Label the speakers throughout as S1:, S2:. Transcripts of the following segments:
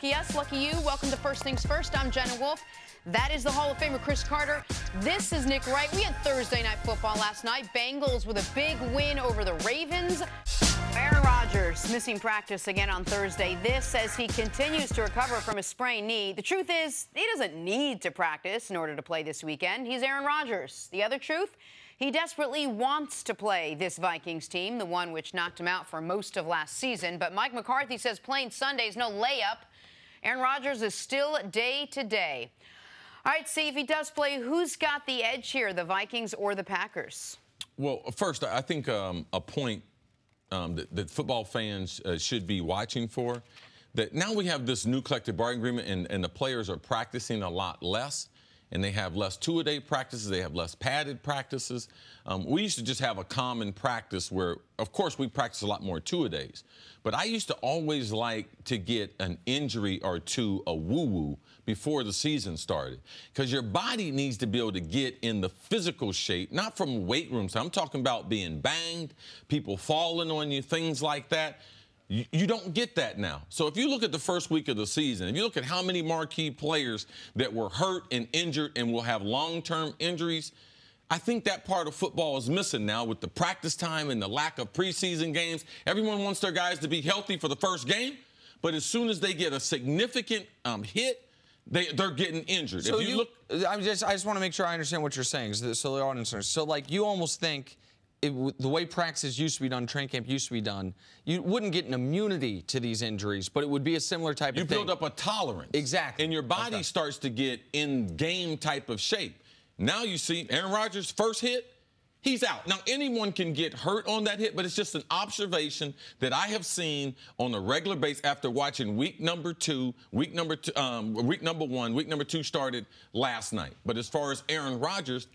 S1: Lucky us, lucky you. Welcome to First Things First. I'm Jenna Wolfe. That is the Hall of Famer Cris Carter. This is Nick Wright. We had Thursday Night Football last night. Bengals with a big win over the Ravens. Aaron Rodgers missing practice again on Thursday. This as he continues to recover from a sprained knee. The truth is, he doesn't need to practice in order to play this weekend. He's Aaron Rodgers. The other truth, he desperately wants to play this Vikings team, the one which knocked him out for most of last season. But Mike McCarthy says playing Sunday is no layup. Aaron Rodgers is still day to day. All right, see if he does play, who's got the edge here, the Vikings or the Packers?
S2: Well, first, I think a point that football fans should be watching for, that now we have this new collective bargaining agreement and the players are practicing a lot less, and they have less two-a-day practices, they have less padded practices. We used to just have a common practice where, of course, we practice a lot more two-a-days. But I used to always like to get an injury or two, a woo-woo, before the season started. Because your body needs to be able to get in the physical shape, not from weight rooms. I'm talking about being banged, people falling on you, things like that. You don't get that now. So if you look at the first week of the season, if you look at how many marquee players that were hurt and injured and will have long-term injuries, I think that part of football is missing now with the practice time and the lack of preseason games. Everyone wants their guys to be healthy for the first game, but as soon as they get a significant hit, they're getting injured.
S3: So I just want to make sure I understand what you're saying, so the audience understands. So, like, you almost think the way practice used to be done, training camp used to be done, you wouldn't get an immunity to these injuries, but it would be a similar type of thing.
S2: You build up a tolerance.
S3: Exactly.
S2: And your body starts to get in game type of shape. Now you see Aaron Rodgers' first hit, he's out. Now, anyone can get hurt on that hit, but it's just an observation that I have seen on a regular basis after watching week number one. Week number two started last night. But as far as Aaron Rodgers,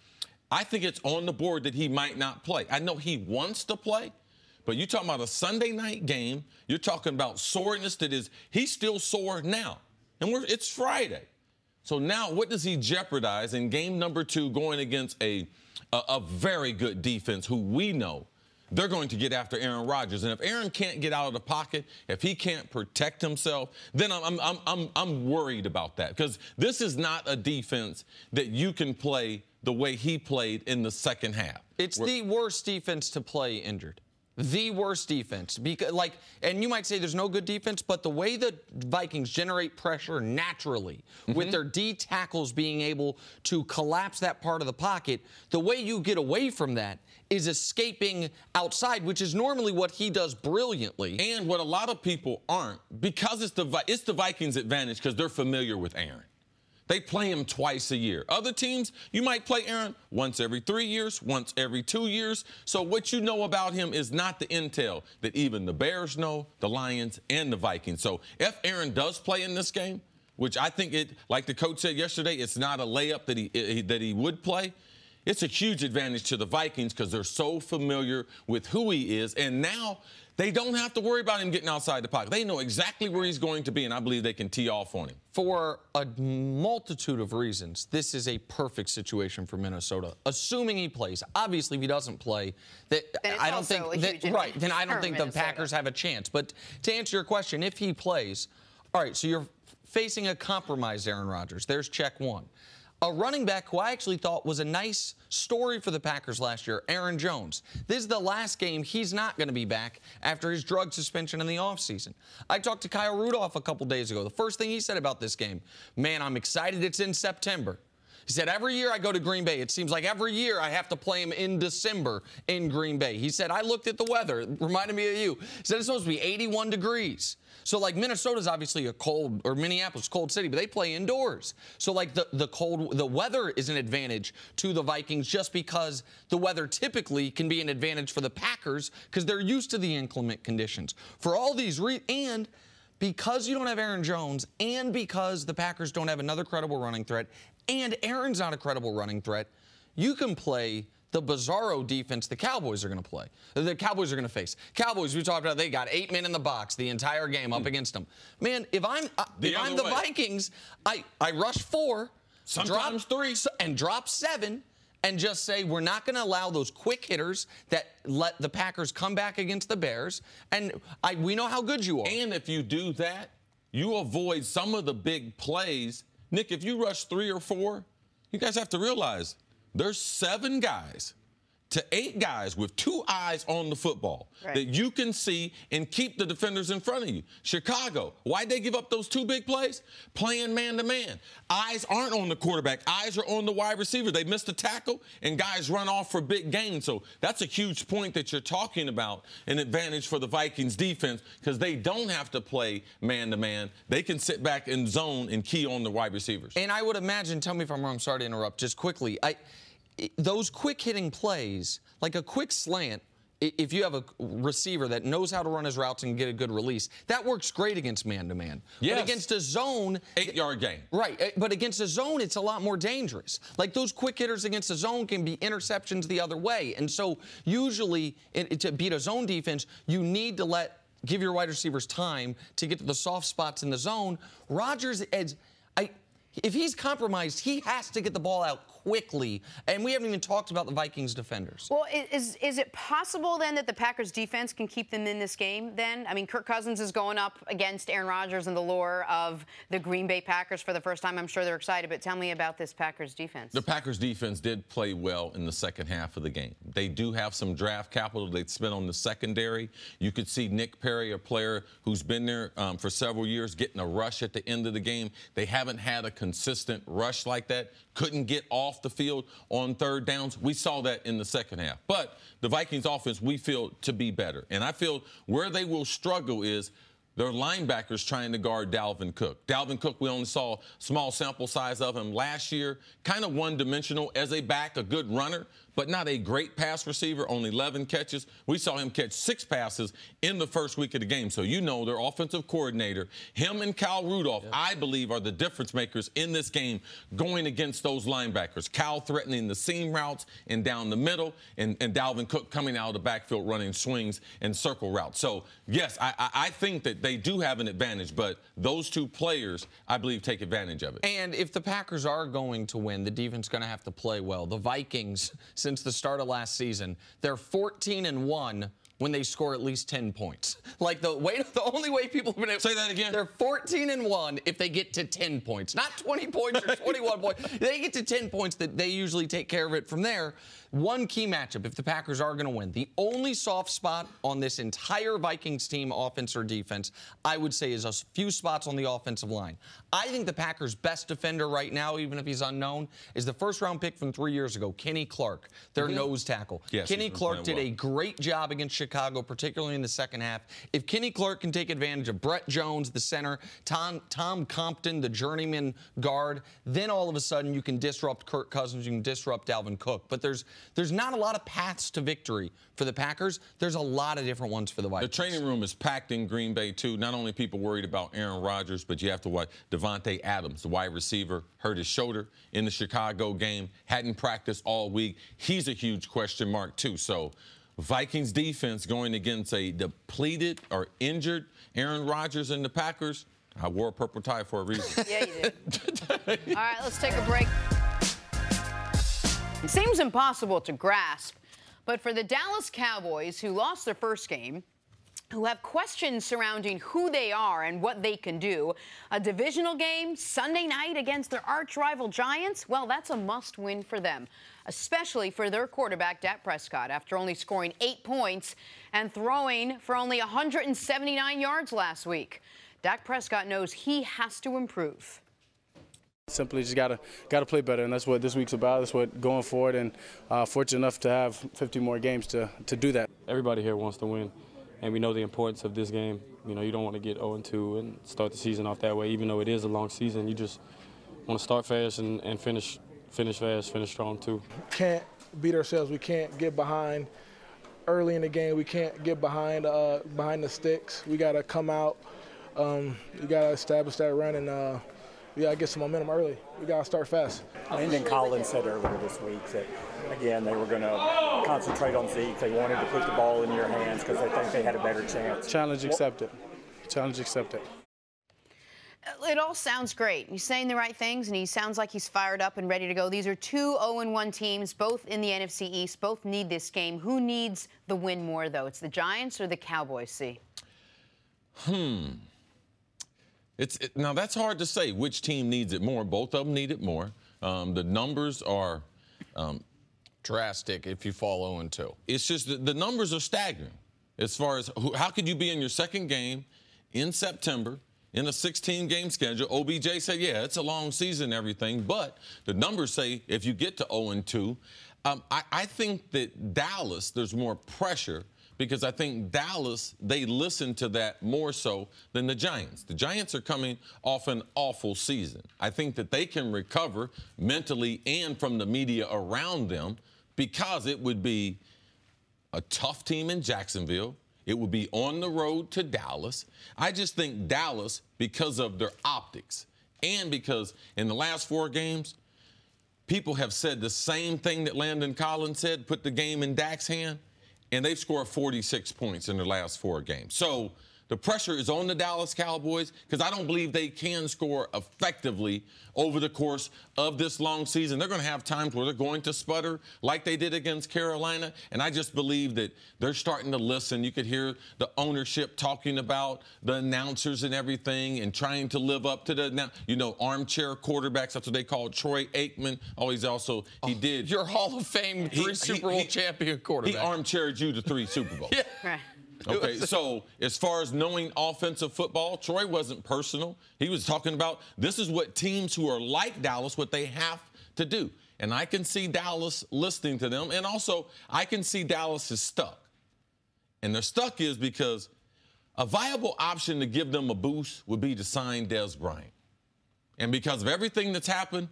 S2: I think it's on the board that he might not play. I know he wants to play, but you're talking about a Sunday night game. You're talking about soreness he's still sore now. And it's Friday. So now what does he jeopardize in game number two going against a very good defense who we know they're going to get after Aaron Rodgers? And if Aaron can't get out of the pocket, if he can't protect himself, then I'm worried about that, because this is not a defense that you can play the way he played in the second half.
S3: It's the worst defense to play injured. The worst defense. Because, and you might say there's no good defense, but the way the Vikings generate pressure naturally with their D tackles being able to collapse that part of the pocket, the way you get away from that is escaping outside, which is normally what he does brilliantly.
S2: And what a lot of people aren't, because it's the Vikings' advantage because they're familiar with Aaron. They play him twice a year. Other teams, you might play Aaron once every 3 years, once every 2 years. So what you know about him is not the intel that even the Bears know, the Lions, and the Vikings. So if Aaron does play in this game, which I think like the coach said yesterday, it's not a layup that he would play, it's a huge advantage to the Vikings because they're so familiar with who he is. And now they don't have to worry about him getting outside the pocket. They know exactly where he's going to be, and I believe they can tee off on him.
S3: For a multitude of reasons, this is a perfect situation for Minnesota, assuming he plays. Obviously, if he doesn't play, I don't think the Packers have a chance. But to answer your question, if he plays, all right, so you're facing a compromised Aaron Rodgers. There's check one. A running back who I actually thought was a nice story for the Packers last year, Aaron Jones. This is the last game he's not going to be back after his drug suspension in the offseason. I talked to Kyle Rudolph a couple days ago. The first thing he said about this game, man, I'm excited it's in September. He said, every year I go to Green Bay, it seems like every year I have to play him in December in Green Bay. He said, I looked at the weather. It reminded me of you. He said it's supposed to be 81 degrees. So, like, Minnesota's obviously a cold, or Minneapolis, cold city, but they play indoors. So, like, the weather is an advantage to the Vikings just because the weather typically can be an advantage for the Packers because they're used to the inclement conditions. For all these and because you don't have Aaron Jones and because the Packers don't have another credible running threat and Aaron's not a credible running threat, you can play the bizarro defense the Cowboys are going to play. The Cowboys are going to face. Cowboys, we talked about, they got 8 men in the box the entire game up against them. Man, if I'm the Vikings, I rush 4,
S2: sometimes 3,
S3: and drop 7, and just say we're not going to allow those quick hitters that let the Packers come back against the Bears. And we know how good you are.
S2: And if you do that, you avoid some of the big plays. Nick, if you rush 3 or 4, you guys have to realize there's 7 guys to 8 guys with 2 eyes on the football that you can see and keep the defenders in front of you. Chicago, why'd they give up those 2 big plays? Playing man-to-man. Eyes aren't on the quarterback. Eyes are on the wide receiver. They missed a tackle, and guys run off for big gains. So that's a huge point that you're talking about, an advantage for the Vikings defense, because they don't have to play man-to-man. They can sit back in zone and key on the wide receivers.
S3: And I would imagine, tell me if I'm wrong, I'm sorry to interrupt, just quickly, those quick-hitting plays, like a quick slant, if you have a receiver that knows how to run his routes and get a good release, that works great against man-to-man.
S2: Yes.
S3: But against a zone...
S2: 8-yard game. Right.
S3: But against a zone, it's a lot more dangerous. Like, those quick hitters against a zone can be interceptions the other way. And so, usually, to beat a zone defense, you need to give your wide receivers time to get to the soft spots in the zone. Rodgers, if he's compromised, he has to get the ball out quickly. And we haven't even talked about the Vikings defenders.
S1: Well, is it possible then that the Packers defense can keep them in this game then? I mean, Kirk Cousins is going up against Aaron Rodgers and the lure of the Green Bay Packers for the first time. I'm sure they're excited, but tell me about this Packers defense.
S2: The Packers defense did play well in the second half of the game. They do have some draft capital they spent on the secondary. You could see Nick Perry, a player who's been there for several years, getting a rush at the end of the game. They haven't had a consistent rush like that. Couldn't get off the field on third downs. We saw that in the second half. But the Vikings offense, we feel to be better. And I feel where they will struggle is their linebackers trying to guard Dalvin Cook. Dalvin Cook, we only saw small sample size of him last year. Kind of one-dimensional as a back, a good runner, but not a great pass receiver, only 11 catches. We saw him catch 6 passes in the first week of the game. So you know their offensive coordinator, him and Kyle Rudolph, I believe, are the difference makers in this game going against those linebackers. Kyle threatening the seam routes and down the middle, and Dalvin Cook coming out of the backfield running swings and circle routes. So, yes, I think that they do have an advantage, but those 2 players, I believe, take advantage of it.
S3: And if the Packers are going to win, the defense is going to have to play well. The Vikings, since the start of last season, they're 14-1 when they score at least 10 points. Like the only way people have been able
S2: to say that again.
S3: They're 14-1 if they get to 10 points, not 20 points or 21 points. They get to 10 points, that they usually take care of it from there. One key matchup, if the Packers are going to win, the only soft spot on this entire Vikings team, offense or defense, I would say is a few spots on the offensive line. I think the Packers' best defender right now, even if he's unknown, is the first-round pick from 3 years ago, Kenny Clark, their nose tackle.
S2: Yes,
S3: Kenny Clark did a great job against Chicago, particularly in the second half. If Kenny Clark can take advantage of Brett Jones, the center, Tom Compton, the journeyman guard, then all of a sudden you can disrupt Kirk Cousins, you can disrupt Dalvin Cook. But there's not a lot of paths to victory for the Packers. There's a lot of different ones for the Vikings.
S2: The training room is packed in Green Bay, too. Not only people worried about Aaron Rodgers, but you have to watch Devontae Adams, the wide receiver, hurt his shoulder in the Chicago game, hadn't practiced all week. He's a huge question mark, too. So Vikings defense going against a depleted or injured Aaron Rodgers and the Packers. I wore a purple tie for a reason.
S1: Yeah, you did. All right, let's take a break. It seems impossible to grasp, but for the Dallas Cowboys, who lost their first game, who have questions surrounding who they are and what they can do, a divisional game Sunday night against their arch-rival Giants, well, that's a must-win for them, especially for their quarterback, Dak Prescott, after only scoring 8 points and throwing for only 179 yards last week. Dak Prescott knows he has to improve.
S4: Simply just gotta play better, and that's what this week's about. That's what going forward, and fortunate enough to have 50 more games to do that.
S5: Everybody here wants to win, and we know the importance of this game. You know, you don't want to get 0-2 and start the season off that way. Even though it is a long season, you just want to start fast and finish fast, finish strong too.
S6: Can't beat ourselves. We can't get behind early in the game. We can't get behind the sticks. We gotta come out. We gotta establish that run, and we gotta get some momentum early. We gotta start fast.
S7: Landon Collins said earlier this week that, again, they were going to concentrate on Zeke. They wanted to put the ball in your hands because they think they had a better chance.
S6: Challenge accepted. Challenge accepted.
S1: It all sounds great. He's saying the right things, and he sounds like he's fired up and ready to go. These are 2 0-1 teams, both in the NFC East. Both need this game. Who needs the win more, though? It's the Giants or the Cowboys, see?
S2: Now, that's hard to say which team needs it more. Both of them need it more. The numbers are
S3: drastic if you fall 0-2.
S2: It's just the numbers are staggering as far as how could you be in your second game in September in a 16-game schedule. OBJ said, yeah, it's a long season and everything, but the numbers say if you get to 0-2, I think that Dallas, there's more pressure because I think Dallas, they listen to that more so than the Giants. The Giants are coming off an awful season. I think that they can recover mentally and from the media around them because it would be a tough team in Jacksonville. It would be on the road to Dallas. I just think Dallas, because of their optics and because in the last 4 games, people have said the same thing that Landon Collins said, put the game in Dak's hand, and they've scored 46 points in their last 4 games. So the pressure is on the Dallas Cowboys because I don't believe they can score effectively over the course of this long season. They're going to have times where they're going to sputter like they did against Carolina, and I just believe that they're starting to listen. You could hear the ownership talking about the announcers and everything and trying to live up to the, armchair quarterbacks. That's what they call Troy Aikman. He did.
S3: Your Hall of Fame 3 Super Bowl champion quarterback.
S2: He armchaired you to 3 Super Bowls.
S3: Yeah.
S1: Right.
S2: Okay, so as far as knowing offensive football, Troy wasn't personal. He was talking about this is what teams who are like Dallas, what they have to do. And I can see Dallas listening to them. And also, I can see Dallas is stuck. And they're stuck is because a viable option to give them a boost would be to sign Dez Bryant. And because of everything that's happened,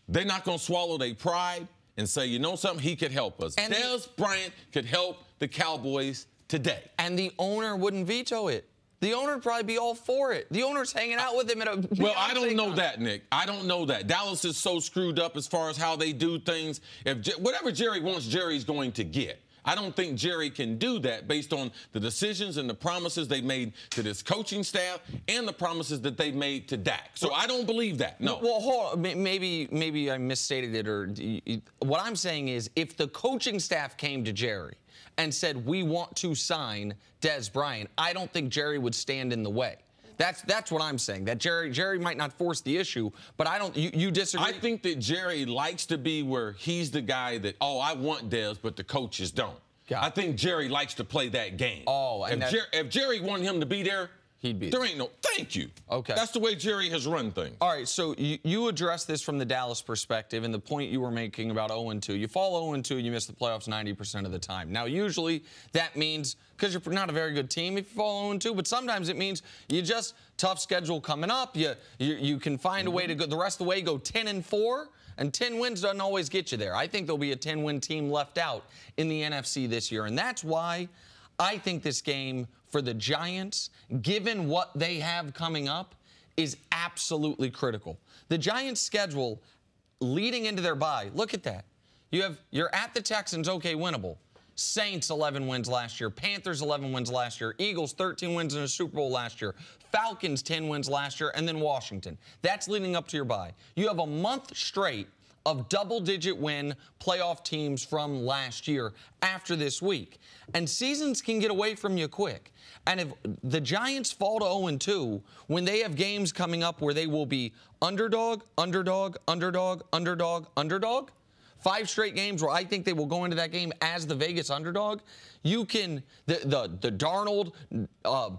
S2: they're not going to swallow their pride and say, you know something, he could help us. And Dez Bryant could help the Cowboys today.
S3: And the owner wouldn't veto it. The owner would probably be all for it. The owner's hanging out with him at a...
S2: Well, I don't know that, Nick. I don't know that. Dallas is so screwed up as far as how they do things. Whatever Jerry wants, Jerry's going to get. I don't think Jerry can do that based on the decisions and the promises they made to this coaching staff and the promises that they made to Dak. So I don't believe that. No.
S3: Well, hold on. Maybe I misstated it. Or what I'm saying is if the coaching staff came to Jerry and said, we want to sign Dez Bryant, I don't think Jerry would stand in the way. That's what I'm saying. That Jerry might not force the issue, but I don't. You disagree?
S2: I think that Jerry likes to be where he's the guy that, I want Dez, but the coaches don't. I think Jerry likes to play that game.
S3: And
S2: if Jerry wanted him to be there,
S3: he'd be.
S2: There ain't no. Thank you.
S3: Okay.
S2: That's the way Jerry has run things.
S3: All right. So you address this from the Dallas perspective, and the point you were making about 0-2. You fall 0-2, you miss the playoffs 90% of the time. Now, usually that means because you're not a very good team if you fall 0-2, but sometimes it means you just tough schedule coming up. You can find a way to go the rest of the way, go 10-4. And 10 wins doesn't always get you there. I think there'll be a 10-win team left out in the NFC this year. And that's why I think this game for the Giants, given what they have coming up, is absolutely critical. The Giants' schedule leading into their bye, look at that. You're at the Texans, okay, winnable. Saints, 11 wins last year. Panthers, 11 wins last year. Eagles, 13 wins in a Super Bowl last year. Falcons, 10 wins last year. And then Washington. That's leading up to your bye. You have a month straight of double-digit win playoff teams from last year after this week. And seasons can get away from you quick. And if the Giants fall to 0-2, when they have games coming up where they will be underdog, underdog, underdog, underdog, underdog, 5 straight games where I think they will go into that game as the Vegas underdog, you can, the Darnold,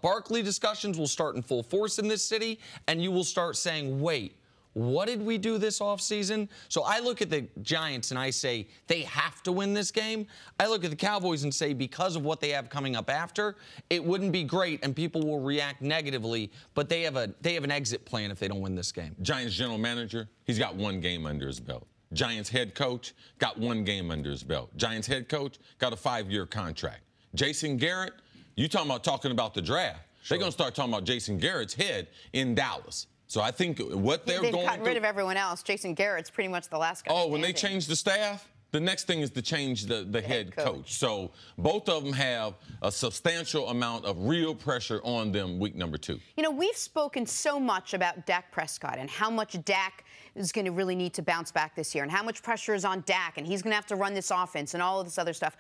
S3: Barkley discussions will start in full force in this city, and you will start saying, wait, what did we do this offseason? So I look at the Giants and I say they have to win this game. I look at the Cowboys and say because of what they have coming up after, it wouldn't be great and people will react negatively, but they have an exit plan if they don't win this game.
S2: Giants general manager, he's got 1 game under his belt. Giants head coach got 1 game under his belt. Giants head coach got a 5-year contract. Jason Garrett, you talking about the draft. Sure. They're going to start talking about Jason Garrett's head in Dallas. So I think what they've
S1: gotten rid of everyone else. Jason Garrett's pretty much the last guy.
S2: When they change the staff, the next thing is to change the head coach. So both of them have a substantial amount of real pressure on them week number 2.
S1: You know, we've spoken so much about Dak Prescott and how much Dak is going to really need to bounce back this year and how much pressure is on Dak and he's going to have to run this offense and all of this other stuff.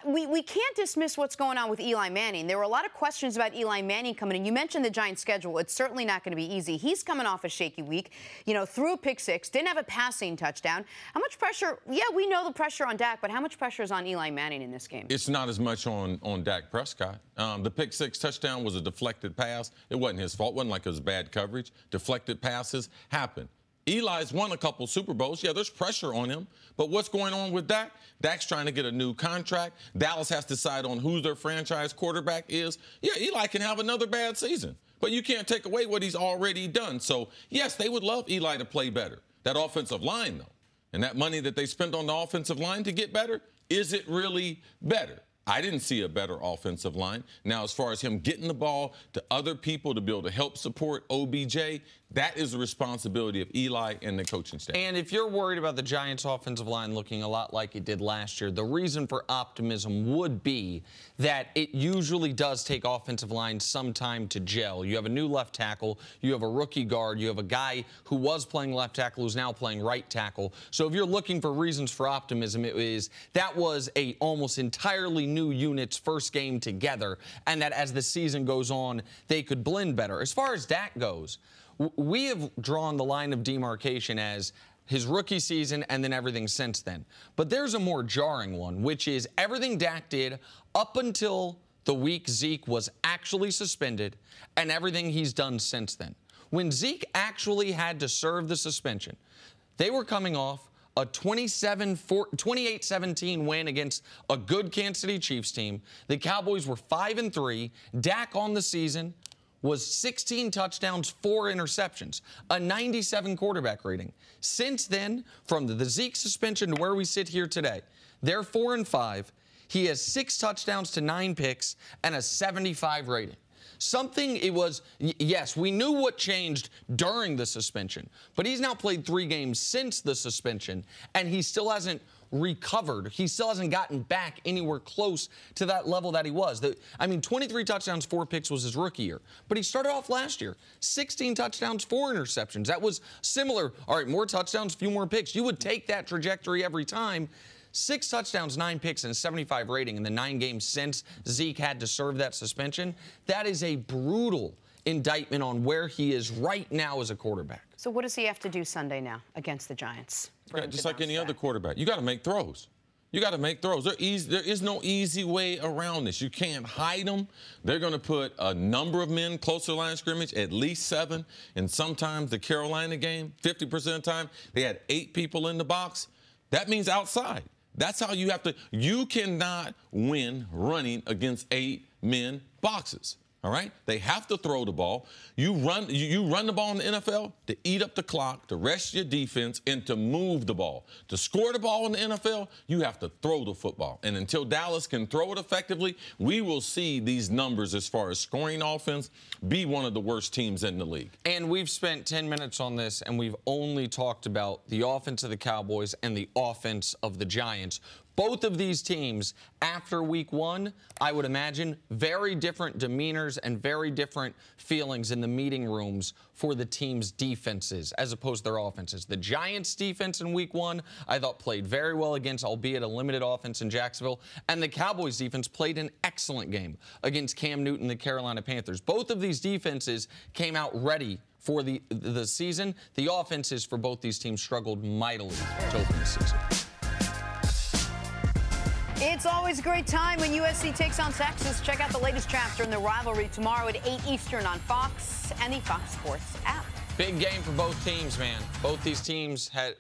S1: We can't dismiss what's going on with Eli Manning. There were a lot of questions about Eli Manning coming in. You mentioned the Giants' schedule. It's certainly not going to be easy. He's coming off a shaky week, threw a pick six, didn't have a passing touchdown. How much pressure? Yeah, we know the pressure on Dak, but how much pressure is on Eli Manning in this game?
S2: It's not as much on Dak Prescott. The pick six touchdown was a deflected pass. It wasn't his fault. It wasn't like it was bad coverage. Deflected passes happen. Eli's won a couple Super Bowls. Yeah, there's pressure on him. But what's going on with Dak? Dak's trying to get a new contract. Dallas has to decide on who their franchise quarterback is. Yeah, Eli can have another bad season. But you can't take away what he's already done. So, yes, they would love Eli to play better. That offensive line, though, and that money that they spent on the offensive line to get better, is it really better? I didn't see a better offensive line. Now, as far as him getting the ball to other people to be able to help support OBJ, that is the responsibility of Eli and the coaching staff.
S3: And if you're worried about the Giants' offensive line looking a lot like it did last year, the reason for optimism would be that it usually does take offensive line some time to gel. You have a new left tackle, you have a rookie guard, you have a guy who was playing left tackle who's now playing right tackle. So if you're looking for reasons for optimism, it is that was a almost entirely new unit's first game together, and that as the season goes on, they could blend better. As far as Dak goes, we have drawn the line of demarcation as his rookie season and then everything since then. But there's a more jarring one, which is everything Dak did up until the week Zeke was actually suspended and everything he's done since then. When Zeke actually had to serve the suspension, they were coming off a 28-17 win against a good Kansas City Chiefs team. The Cowboys were 5-3. Dak on the season was 16 touchdowns, 4 interceptions, a 97 quarterback rating. Since then, from the Zeke suspension to where we sit here today, they're 4-5. He has 6 touchdowns to 9 picks and a 75 rating. Yes, we knew what changed during the suspension, but he's now played 3 games since the suspension, and he still hasn't recovered. He still hasn't gotten back anywhere close to that level that he was. 23 touchdowns, 4 picks was his rookie year, but he started off last year, 16 touchdowns, 4 interceptions. That was similar. All right, more touchdowns, few more picks. You would take that trajectory every time. 6 touchdowns, 9 picks, and a 75 rating in the 9 games since Zeke had to serve that suspension. That is a brutal indictment on where he is right now as a quarterback.
S1: So what does he have to do Sunday now against the Giants?
S2: Yeah, just like any other quarterback. You got to make throws. You got to make throws. There is no easy way around this. You can't hide them. They're going to put a number of men close to the line of scrimmage, at least 7. And sometimes the Carolina game, 50% of the time, they had 8 people in the box. That means outside. That's how you have to. You cannot win running against 8 men boxes. All right? They have to throw the ball. You run the ball in the NFL to eat up the clock, to rest your defense, and to move the ball. To score the ball in the NFL, you have to throw the football. And until Dallas can throw it effectively, we will see these numbers as far as scoring offense be one of the worst teams in the league.
S3: And we've spent 10 minutes on this, and we've only talked about the offense of the Cowboys and the offense of the Giants. Both of these teams, after week 1, I would imagine very different demeanors and very different feelings in the meeting rooms for the team's defenses as opposed to their offenses. The Giants' defense in week 1, I thought played very well against, albeit a limited offense in Jacksonville. And the Cowboys' defense played an excellent game against Cam Newton and the Carolina Panthers. Both of these defenses came out ready for the season. The offenses for both these teams struggled mightily to open the season.
S1: It's always a great time when USC takes on Texas. Check out the latest chapter in the rivalry tomorrow at 8 Eastern on Fox and the Fox Sports app.
S3: Big game for both teams, man. Both these teams had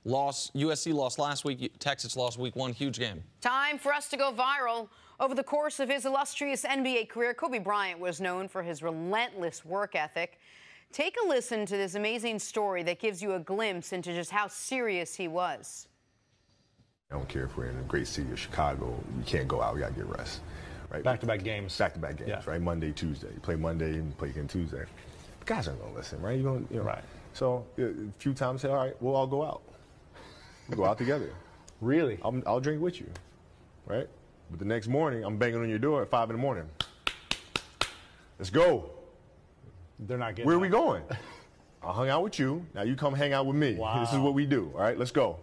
S3: lost. USC lost last week. Texas lost week 1. Huge game.
S1: Time for us to go viral. Over the course of his illustrious NBA career, Kobe Bryant was known for his relentless work ethic. Take a listen to this amazing story that gives you a glimpse into just how serious he was.
S8: I don't care if we're in a great city of Chicago. We can't go out. We got to get rest. Right?
S9: Back-to-back games.
S8: Back-to-back games, yeah. Right? Monday, Tuesday. You play Monday and play again Tuesday. The guys aren't going to listen, right? Right. So a few times say, all right, we'll all go out. We'll go out together.
S9: Really?
S8: I'll drink with you, right? But the next morning, I'm banging on your door at 5 in the morning. Let's go.
S9: They're not getting
S8: Where are we going? I hung out with you. Now you come hang out with me.
S9: Wow.
S8: This is what we do, all right? Let's go.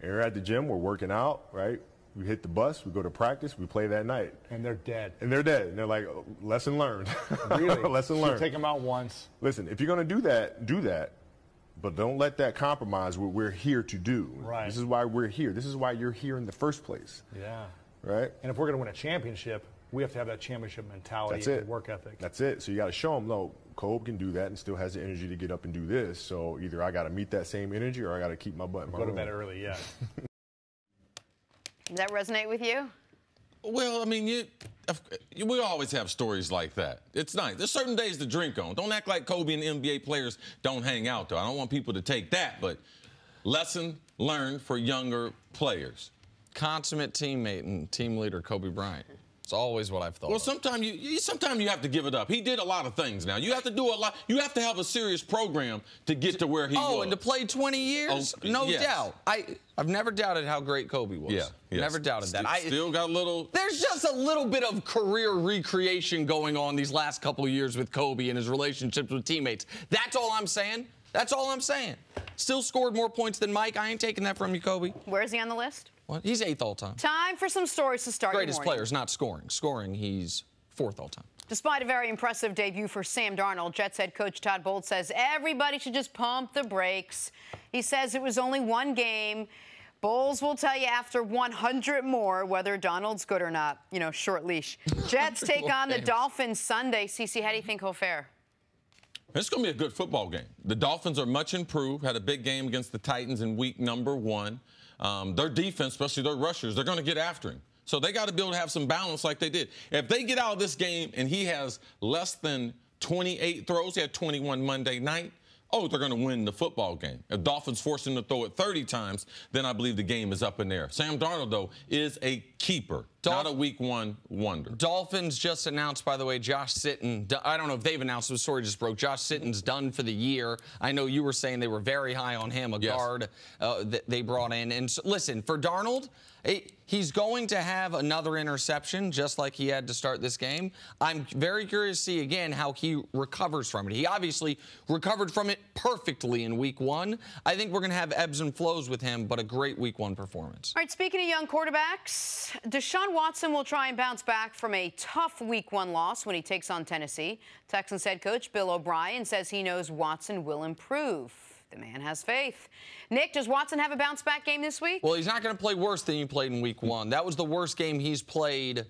S8: And we're at the gym, we're working out, right? We hit the bus, we go to practice, we play that night.
S9: And they're dead.
S8: And they're dead. And they're like, oh, lesson learned.
S9: Really?
S8: Lesson learned.
S9: Take them out once.
S8: Listen, if you're going to do that. But don't let that compromise what we're here to do.
S9: Right.
S8: This is why we're here. This is why you're here in the first place.
S9: Yeah.
S8: Right?
S9: And if we're going to win a championship, we have to have that championship mentality and work ethic.
S8: That's it. So you got to show them, no, Kobe can do that and still has the energy to get up and do this. So either I got to meet that same energy or I got to keep my butt in my room.
S9: Go to bed early, yeah.
S1: Does that resonate with you?
S2: Well, I mean, we always have stories like that. It's nice. There's certain days to drink on. Don't act like Kobe and NBA players don't hang out, though. I don't want people to take that, but lesson learned for younger players.
S3: Consummate teammate and team leader Kobe Bryant. It's always what I've thought.
S2: Well, sometimes you have to give it up. He did a lot of things now. You have to do a lot. You have to have a serious program to get to where he was.
S3: Oh, and to play 20 years? Oh, no doubt. I've never doubted how great Kobe was.
S2: Yeah. Yes.
S3: Never doubted that.
S2: Still got a little.
S3: There's just a little bit of career recreation going on these last couple of years with Kobe and his relationships with teammates. That's all I'm saying. That's all I'm saying. Still scored more points than Mike. I ain't taking that from you, Kobe.
S1: Where is he on the list?
S3: What? He's 8th all time.
S1: Time for some stories to start your morning.
S3: Greatest players, not scoring. Scoring, he's 4th all time.
S1: Despite a very impressive debut for Sam Darnold, Jets head coach Todd Bowles says everybody should just pump the brakes. He says it was only one game. Bowles will tell you after 100 more whether Darnold's good or not. You know, short leash. Jets take on the Dolphins Sunday. CeCe, how do you think he'll fare?
S2: It's going to be a good football game. The Dolphins are much improved, had a big game against the Titans in week number 1. Their defense, especially their rushers, they're going to get after him. So they got to be able to have some balance like they did. If they get out of this game and he has less than 28 throws, he had 21 Monday night, they're going to win the football game. If Dolphins force him to throw it 30 times, then I believe the game is up in there. Sam Darnold, though, is a keeper, not a week 1 wonder.
S3: Dolphins just announced, by the way, Josh Sitton. I don't know if they've announced, the story just broke. Josh Sitton's done for the year. I know you were saying they were very high on him, guard that they brought in. And so, listen, for Darnold, he's going to have another interception, just like he had to start this game. I'm very curious to see, again, how he recovers from it. He obviously recovered from it perfectly in week 1. I think we're going to have ebbs and flows with him, but a great week 1 performance.
S1: All right, speaking of young quarterbacks, Deshaun Watson will try and bounce back from a tough week 1 loss when he takes on Tennessee. Texans head coach Bill O'Brien says he knows Watson will improve. The man has faith. Nick, does Watson have a bounce-back game this week?
S3: Well, he's not going to play worse than he played in week 1. That was the worst game he's played.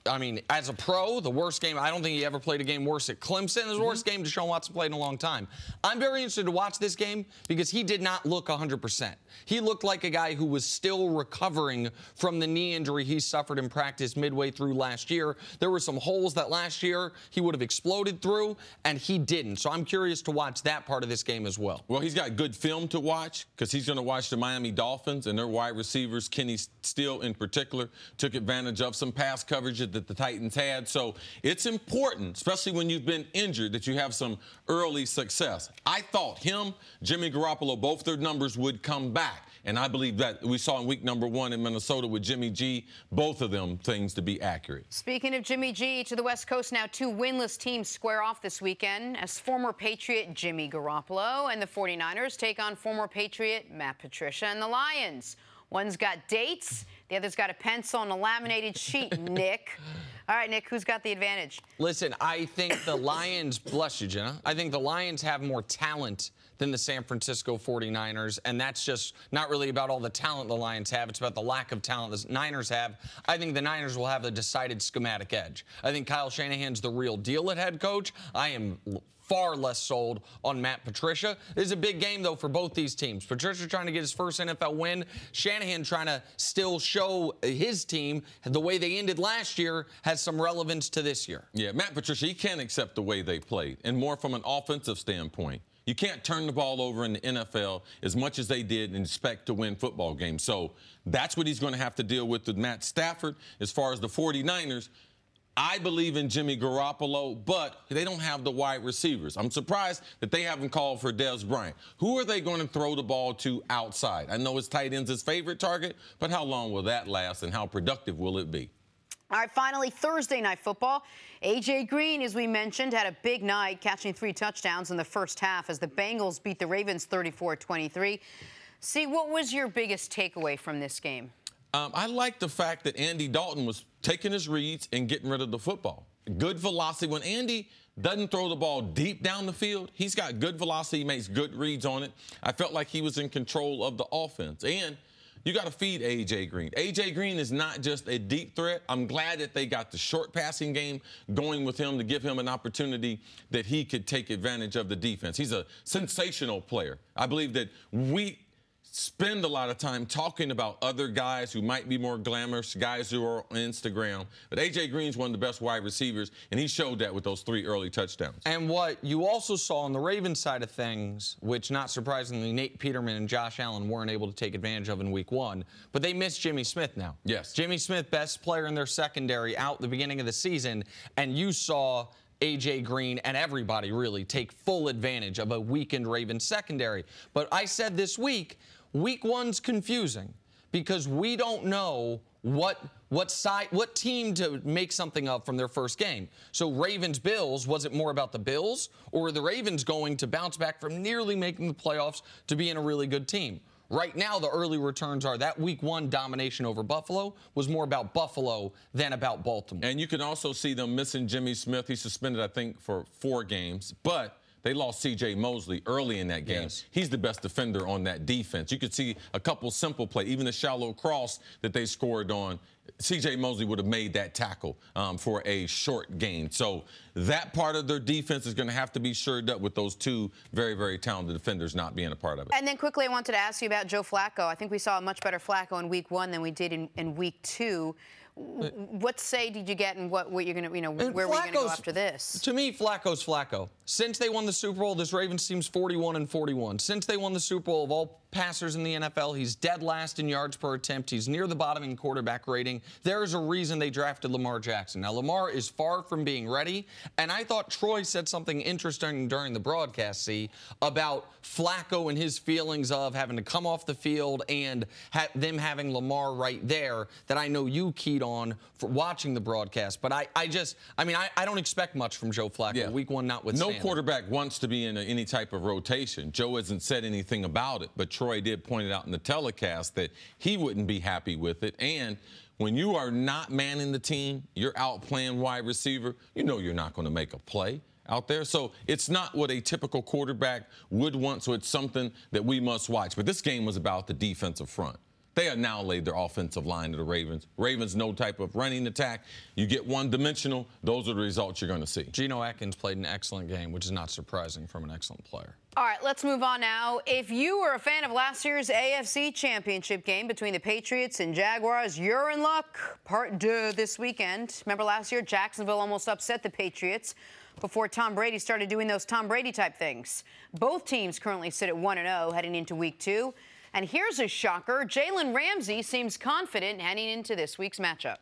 S3: I mean, as a pro, the worst game. I don't think he ever played a game worse at Clemson. It was the worst game Deshaun Watson played in a long time. I'm very interested to watch this game because he did not look 100%. He looked like a guy who was still recovering from the knee injury he suffered in practice midway through last year. There were some holes that last year he would have exploded through, and he didn't. So I'm curious to watch that part of this game as well.
S2: Well, he's got good film to watch because he's going to watch the Miami Dolphins and their wide receivers. Kenny Steele, in particular, took advantage of some pass coverage that the Titans had. So it's important, especially when you've been injured, that you have some early success. I thought him, Jimmy Garoppolo, both their numbers would come back. And I believe that we saw in week number 1 in Minnesota with Jimmy G, both of them things to be accurate.
S1: Speaking of Jimmy G, to the West Coast now, 2 winless teams square off this weekend as former Patriot Jimmy Garoppolo and the 49ers take on former Patriot Matt Patricia and the Lions. One's got dates, the other's got a pencil and a laminated sheet, Nick. All right, Nick, who's got the advantage?
S3: Listen, I think the Lions, bless you, Jenna, I think the Lions have more talent than the San Francisco 49ers, and that's just not really about all the talent the Lions have. It's about the lack of talent the Niners have. I think the Niners will have a decided schematic edge. I think Kyle Shanahan's the real deal at head coach. I am far less sold on Matt Patricia. This is a big game, though, for both these teams. Patricia trying to get his first NFL win. Shanahan trying to still show his team the way they ended last year has some relevance to this year.
S2: Yeah, Matt Patricia, he can't accept the way they played, and more from an offensive standpoint. You can't turn the ball over in the NFL as much as they did and expect to win football games. So that's what he's going to have to deal with Matt Stafford. As far as the 49ers, I believe in Jimmy Garoppolo, but they don't have the wide receivers. I'm surprised that they haven't called for Des Bryant. Who are they going to throw the ball to outside? I know his tight end's his favorite target, but how long will that last and how productive will it be?
S1: All right, finally, Thursday night football. A.J. Green, as we mentioned, had a big night, catching 3 touchdowns in the first half as the Bengals beat the Ravens 34-23. See, what was your biggest takeaway from this game?
S2: I like the fact that Andy Dalton was taking his reads and getting rid of the football. Good velocity. When Andy doesn't throw the ball deep down the field, he's got good velocity. He makes good reads on it. I felt like he was in control of the offense. And you got to feed A.J. Green. A.J. Green is not just a deep threat. I'm glad that they got the short passing game going with him to give him an opportunity that he could take advantage of the defense. He's a sensational player. I believe that we spend a lot of time talking about other guys who might be more glamorous, guys who are on Instagram. But A.J. Green's one of the best wide receivers, and he showed that with those 3 early touchdowns.
S3: And what you also saw on the Ravens side of things, which not surprisingly Nate Peterman and Josh Allen weren't able to take advantage of in week 1, but they missed Jimmy Smith now.
S2: Yes.
S3: Jimmy Smith, best player in their secondary out at the beginning of the season, and you saw A.J. Green and everybody really take full advantage of a weakened Ravens secondary. But I said this week, Week 1's confusing because we don't know what team to make something of from their first game. So Ravens-Bills, was it more about the Bills, or were the Ravens going to bounce back from nearly making the playoffs to being a really good team? Right now, the early returns are that Week 1 domination over Buffalo was more about Buffalo than about Baltimore.
S2: And you can also see them missing Jimmy Smith. He's suspended, I think, for 4 games. But they lost C.J. Mosley early in that game.
S3: Yes.
S2: He's the best defender on that defense. You could see a couple simple plays, even the shallow cross that they scored on. C.J. Mosley would have made that tackle for a short gain. So that part of their defense is going to have to be shored up with those 2 very, very talented defenders not being a part of it.
S1: And then quickly, I wanted to ask you about Joe Flacco. I think we saw a much better Flacco in week 1 than we did in week 2. What say did you get, and what you're going to, where are we going to go after this?
S3: To me, Flacco's Flacco. Since they won the Super Bowl, this Ravens team's 41-41. Since they won the Super Bowl, of all passers in the NFL, he's dead last in yards per attempt. He's near the bottom in quarterback rating. There is a reason they drafted Lamar Jackson. Now, Lamar is far from being ready, and I thought Troy said something interesting during the broadcast, about Flacco and his feelings of having to come off the field and them having Lamar right there that I know you keyed on for watching the broadcast. But I don't expect much from Joe Flacco, week 1 notwithstanding.
S2: No quarterback wants to be in any type of rotation. Joe hasn't said anything about it, but Troy did point it out in the telecast that he wouldn't be happy with it. And when you are not manning the team, you're out playing wide receiver, you're not going to make a play out there. So it's not what a typical quarterback would want, so it's something that we must watch. But this game was about the defensive front. They have now laid their offensive line to the Ravens. Ravens, no type of running attack. You get one-dimensional, those are the results you're going to see.
S3: Geno Atkins played an excellent game, which is not surprising from an excellent player.
S1: All right, let's move on now. If you were a fan of last year's AFC Championship game between the Patriots and Jaguars, you're in luck. Part 2 this weekend. Remember last year, Jacksonville almost upset the Patriots before Tom Brady started doing those Tom Brady-type things. Both teams currently sit at 1-0 heading into Week 2. And here's a shocker. Jalen Ramsey seems confident heading into this week's matchup.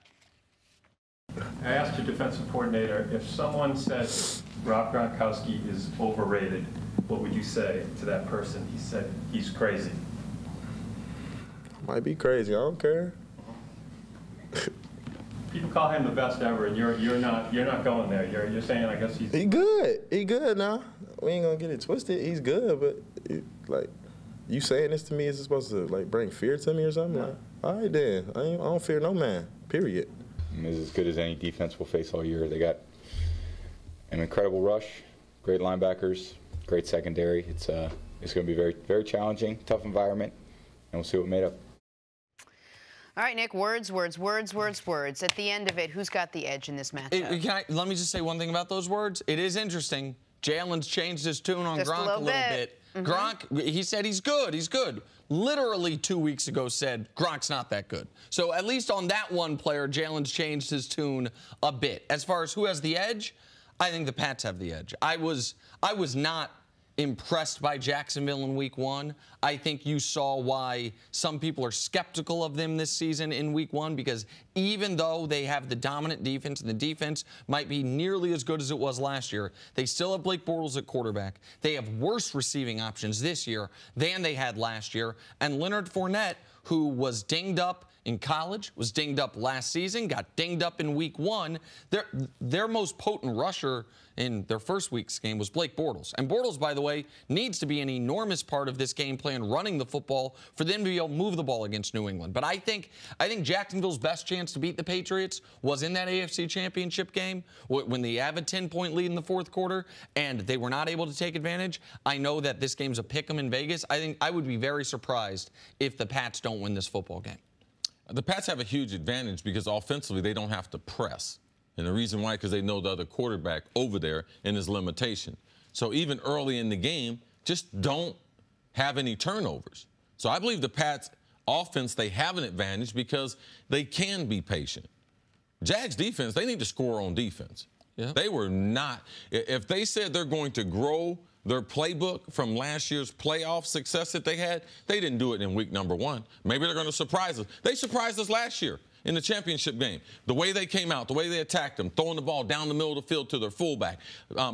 S10: I asked your defensive coordinator, if someone says Rob Gronkowski is overrated, what would you say to that person? He said he's crazy.
S8: Might be crazy. I don't care.
S10: People call him the best ever, and you're not going there. You're saying, I guess he's.
S8: He good. He good now. We ain't gonna get it twisted. He's good, but you saying this to me, is it supposed to bring fear to me or something?
S10: No.
S8: All right then, I don't fear no man. Period.
S11: Is as good as any defense will face all year. They got an incredible rush, great linebackers, great secondary. It's going to be very, very challenging, tough environment, and we'll see what we're made of.
S1: All right, Nick, words. At the end of it, who's got the edge in this matchup?
S3: Let me just say one thing about those words. It is interesting. Jalen's changed his tune on
S1: Just
S3: Gronk a little bit.
S1: Mm-hmm.
S3: Gronk, he said he's good. Literally 2 weeks ago said Gronk's not that good. So at least on that one player, Jalen's changed his tune a bit. As far as who has the edge, I think the Pats have the edge. I was not impressed by Jacksonville in week 1. I think you saw why some people are skeptical of them this season in week 1, because even though they have the dominant defense and the defense might be nearly as good as it was last year, they still have Blake Bortles at quarterback. They have worse receiving options this year than they had last year. And Leonard Fournette, who was dinged up in college, was dinged up last season, got dinged up in week 1. Their most potent rusher in their first week's game was Blake Bortles. And Bortles, by the way, needs to be an enormous part of this game plan, running the football, for them to be able to move the ball against New England. But I think Jacksonville's best chance to beat the Patriots was in that AFC Championship game when they have a 10-point lead in the fourth quarter and they were not able to take advantage. I know that this game's a pick'em in Vegas. I think I would be very surprised if the Pats don't win this football game.
S2: The Pats have a huge advantage because offensively they don't have to press. And the reason why, because they know the other quarterback over there and his limitation. So even early in the game, just don't have any turnovers. So I believe the Pats offense, they have an advantage because they can be patient. Jags defense, they need to score on defense. Yeah. They were not. If they said they're going to grow their playbook from last year's playoff success that they had, they didn't do it in week number 1. Maybe they're going to surprise us. They surprised us last year in the championship game. The way they came out, the way they attacked them, throwing the ball down the middle of the field to their fullback,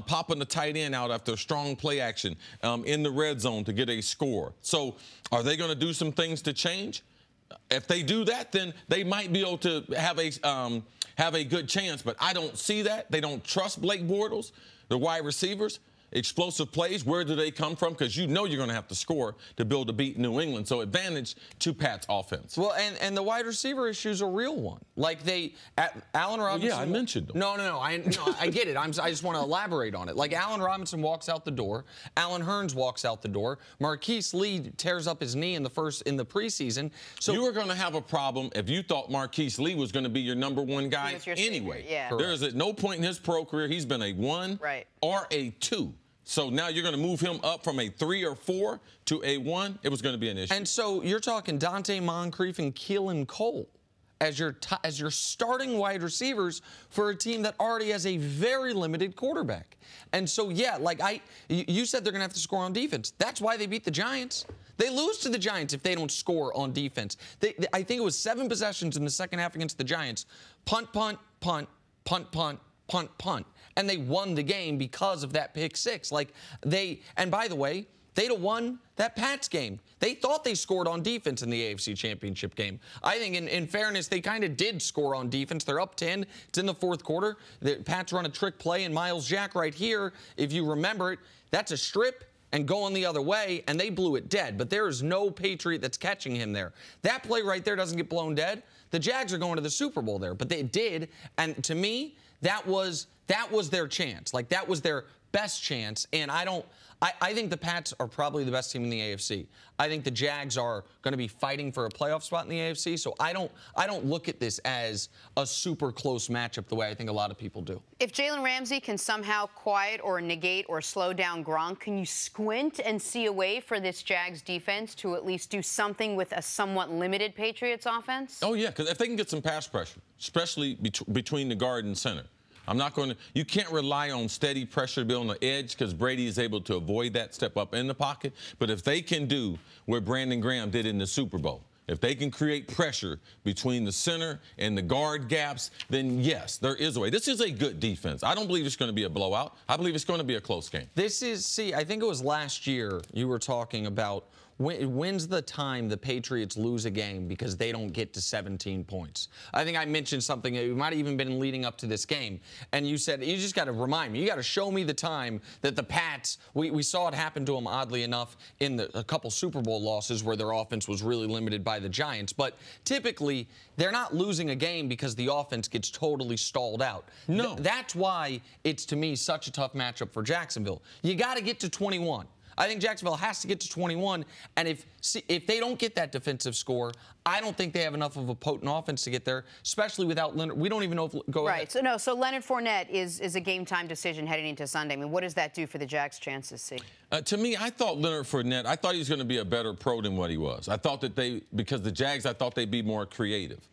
S2: popping the tight end out after a strong play action in the red zone to get a score. So are they going to do some things to change? If they do that, then they might be able to have a good chance. But I don't see that. They don't trust Blake Bortles, the wide receivers. Explosive plays, where do they come from? Because you know you're going to have to score to build to beat New England. So advantage to Pat's offense.
S3: Well, and the wide receiver issue is a real one. Like Allen Robinson.
S2: Well, yeah, I mentioned them.
S3: No, I get it. I just want to elaborate on it. Like Allen Robinson walks out the door. Allen Hurns walks out the door. Marquise Lee tears up his knee in the preseason. So
S2: you were going to have a problem if you thought Marquise Lee was going to be your number 1 guy anyway.
S1: Yeah.
S2: There is at no point in his pro career he's been a 1 or a 2. So now you're going to move him up from a 3 or 4 to a 1. It was going to be an issue.
S3: And so you're talking Dante Moncrief and Keelan Cole as your starting wide receivers for a team that already has a very limited quarterback. And so, yeah, you said they're going to have to score on defense. That's why they beat the Giants. They lose to the Giants if they don't score on defense. I think it was 7 possessions in the second half against the Giants. Punt, punt, punt, punt, punt, punt, punt. And they won the game because of that pick 6. And by the way, they'd have won that Pats game. They thought they scored on defense in the AFC Championship game. I think, in fairness, they kind of did score on defense. They're up 10. It's in the fourth quarter. The Pats run a trick play, and Miles Jack right here, if you remember it, that's a strip and going the other way, and they blew it dead. But there is no Patriot that's catching him there. That play right there doesn't get blown dead. The Jags are going to the Super Bowl there, but they did. And to me, that was their chance. That was their best chance. And I think the Pats are probably the best team in the AFC. I think the Jags are going to be fighting for a playoff spot in the AFC. So I don't look at this as a super close matchup the way I think a lot of people do.
S1: If Jalen Ramsey can somehow quiet or negate or slow down Gronk, can you squint and see a way for this Jags defense to at least do something with a somewhat limited Patriots offense?
S2: Oh, yeah, because if they can get some pass pressure, especially between the guard and center. You can't rely on steady pressure to be on the edge because Brady is able to avoid that, step up in the pocket. But if they can do what Brandon Graham did in the Super Bowl, if they can create pressure between the center and the guard gaps, then yes, there is a way. This is a good defense. I don't believe it's going to be a blowout. I believe it's going to be a close game.
S3: I think it was last year you were talking about when's the time the Patriots lose a game because they don't get to 17 points. I think I mentioned something. It might have even been leading up to this game. And you said, you just got to remind me. You got to show me the time that the Pats, we saw it happen to them, oddly enough, in a couple Super Bowl losses where their offense was really limited by the Giants. But typically, they're not losing a game because the offense gets totally stalled out.
S2: No.
S3: That's why it's, to me, such a tough matchup for Jacksonville. You got to get to 21. I think Jacksonville has to get to 21, and if they don't get that defensive score, I don't think they have enough of a potent offense to get there, especially without Leonard. We don't even know if go
S1: right. Ahead. So Leonard Fournette is a game-time decision heading into Sunday. I mean, what does that do for the Jags' chances, see?
S2: To me, I thought Leonard Fournette, I thought he was going to be a better pro than what he was. I thought that because the Jags, I thought they'd be more creative.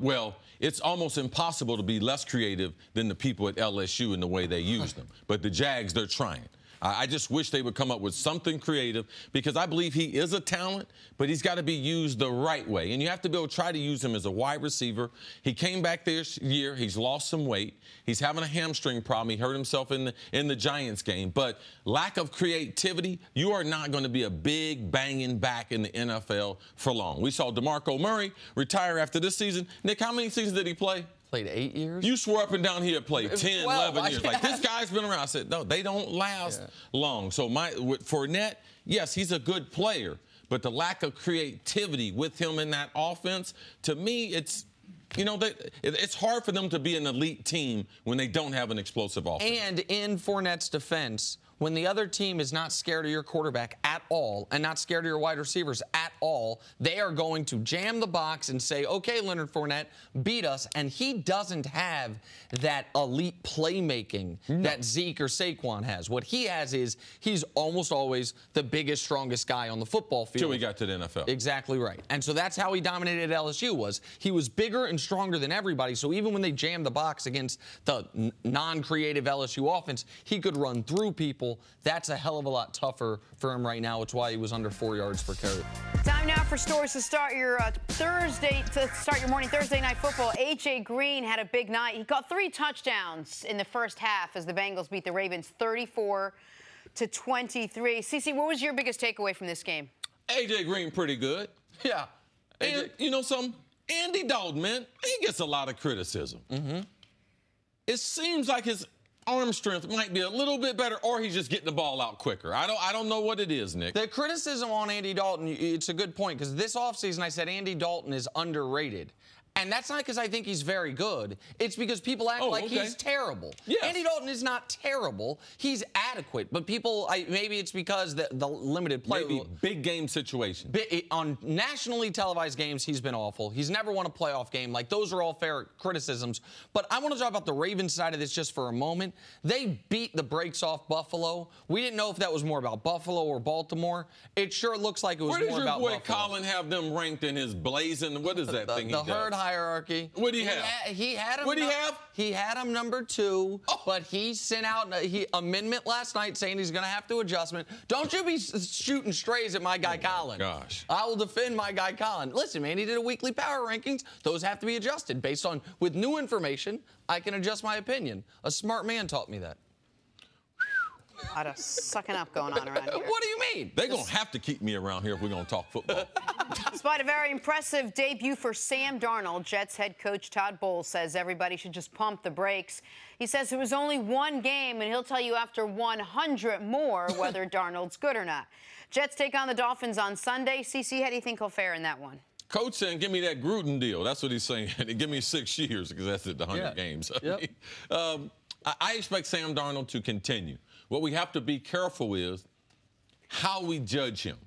S2: Well, it's almost impossible to be less creative than the people at LSU in the way they use them. But the Jags, they're trying. I just wish they would come up with something creative because I believe he is a talent, but he's got to be used the right way. And you have to be able to try to use him as a wide receiver. He came back this year. He's lost some weight. He's having a hamstring problem. He hurt himself in the Giants game. But lack of creativity, you are not going to be a big banging back in the NFL for long. We saw DeMarco Murray retire after this season. Nick, how many seasons did he play?
S3: Played 8 years.
S2: You swore up and down he had played 10, 11 years. Like, this guy's been around. I said, no, they don't last long. So with Fournette, yes, he's a good player. But the lack of creativity with him in that offense, to me, it's, you know, it's hard for them to be an elite team when they don't have an explosive offense.
S3: And in Fournette's defense, when the other team is not scared of your quarterback at all and not scared of your wide receivers at all, they are going to jam the box and say, okay, Leonard Fournette, beat us. And he doesn't have that elite playmaking that Zeke or Saquon has. What he has is he's almost always the biggest, strongest guy on the football field.
S2: Till he got to the NFL.
S3: Exactly right. And so that's how he dominated LSU was. He was bigger and stronger than everybody. So even when they jammed the box against the non-creative LSU offense, he could run through people. That's a hell of a lot tougher for him right now. It's why he was under 4 yards per carry.
S1: Time now for stories to start your morning Thursday night football. A.J. Green had a big night. He caught 3 touchdowns in the first half as the Bengals beat the Ravens 34-23. CeCe, what was your biggest takeaway from this game?
S2: A.J. Green pretty good.
S3: Yeah.
S2: And you know something? Andy Dalton, man, he gets a lot of criticism. It seems like his arm strength might be a little bit better, or he's just getting the ball out quicker. I don't know what it is, Nick.
S3: The criticism on Andy Dalton, it's a good point, because this offseason I said Andy Dalton is underrated. And that's not because I think he's very good. It's because people act like he's terrible.
S2: Yes.
S3: Andy Dalton is not terrible. He's adequate. But people, maybe it's because the limited play.
S2: Maybe big game situation.
S3: On nationally televised games, he's been awful. He's never won a playoff game. Like, those are all fair criticisms. But I want to talk about the Ravens side of this just for a moment. They beat the brakes off Buffalo. We didn't know if that was more about Buffalo or Baltimore. It sure looks like it was more about Buffalo.
S2: Where does your boy Colin have them ranked in his blazing? What is that thing he does?
S3: The herd hierarchy.
S2: What did he have?
S3: He had him.
S2: What did he have?
S3: He had him number 2, but he sent out an amendment last night saying he's going to have to adjustment. Don't you be shooting strays at my guy Colin.
S2: Gosh.
S3: I will defend my guy Colin. Listen, man, he did a weekly power rankings. Those have to be adjusted based on, with new information, I can adjust my opinion. A smart man taught me that.
S1: A lot of sucking up going on around here.
S3: What do you mean?
S2: They're going to have to keep me around here if we're going to talk football.
S1: Despite a very impressive debut for Sam Darnold, Jets head coach Todd Bowles says everybody should just pump the brakes. He says it was only 1 game, and he'll tell you after 100 more whether Darnold's good or not. Jets take on the Dolphins on Sunday. CeCe, how do you think he'll fare in that one?
S2: Coach saying, give me that Gruden deal. That's what he's saying. Give me 6 years, because that's at the 100 games.
S3: Yep.
S2: I expect Sam Darnold to continue. What we have to be careful is how we judge him,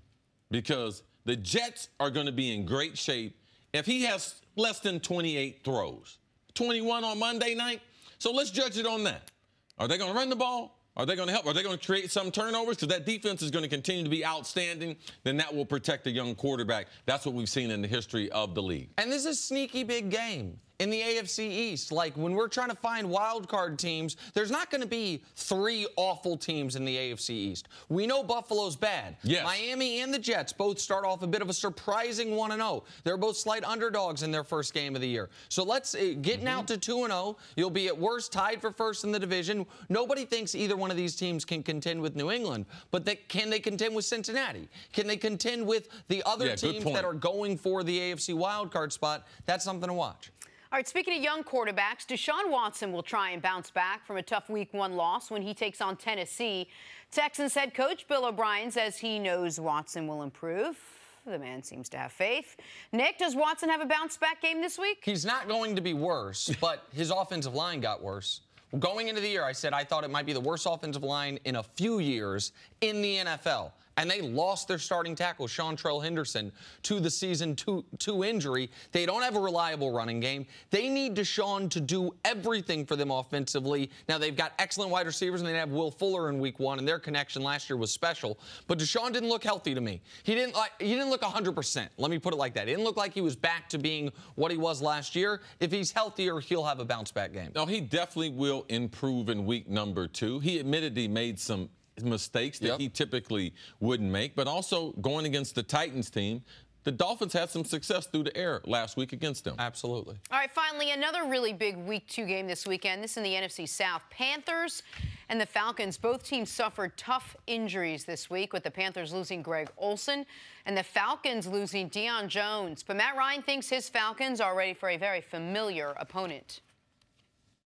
S2: because the Jets are going to be in great shape if he has less than 28 throws. 21 on Monday night. So let's judge it on that. Are they going to run the ball? Are they going to help? Are they going to create some turnovers? Because that defense is going to continue to be outstanding. Then that will protect a young quarterback. That's what we've seen in the history of the league.
S3: And this is a sneaky big game in the AFC East. Like, when we're trying to find wild card teams, there's not going to be 3 awful teams in the AFC East. We know Buffalo's bad.
S2: Yes.
S3: Miami and the Jets both start off a bit of a surprising 1-0. They're both slight underdogs in their first game of the year. So let's getting out to 2-0. You'll be at worst tied for first in the division. Nobody thinks either one of these teams can contend with New England, but can they contend with Cincinnati? Can they contend with the other teams that are going for the AFC wild card spot? That's something to watch.
S1: All right, speaking of young quarterbacks, Deshaun Watson will try and bounce back from a tough Week 1 loss when he takes on Tennessee. Texans head coach Bill O'Brien says he knows Watson will improve. The man seems to have faith. Nick, does Watson have a bounce-back game this week?
S3: He's not going to be worse, but his offensive line got worse. Going into the year, I said I thought it might be the worst offensive line in a few years in the NFL. And they lost their starting tackle, Seantrell Henderson, to the season 2 injury. They don't have a reliable running game. They need Deshaun to do everything for them offensively. Now, they've got excellent wide receivers, and they have Will Fuller in Week 1, and their connection last year was special. But Deshaun didn't look healthy to me. He didn't look 100%. Let me put it like that. He didn't look like he was back to being what he was last year. If he's healthier, he'll have a bounce-back game.
S2: No, he definitely will improve in week number 2. He admitted he made some mistakes that he typically wouldn't make, but also going against the Titans team. The Dolphins had some success through the air last week against them.
S3: Absolutely.
S1: All right, finally, another really big Week 2 game this weekend. This in the NFC South. Panthers and the Falcons. Both teams suffered tough injuries this week, with the Panthers losing Greg Olsen and the Falcons losing Deion Jones. But Matt Ryan thinks his Falcons are ready for a very familiar opponent.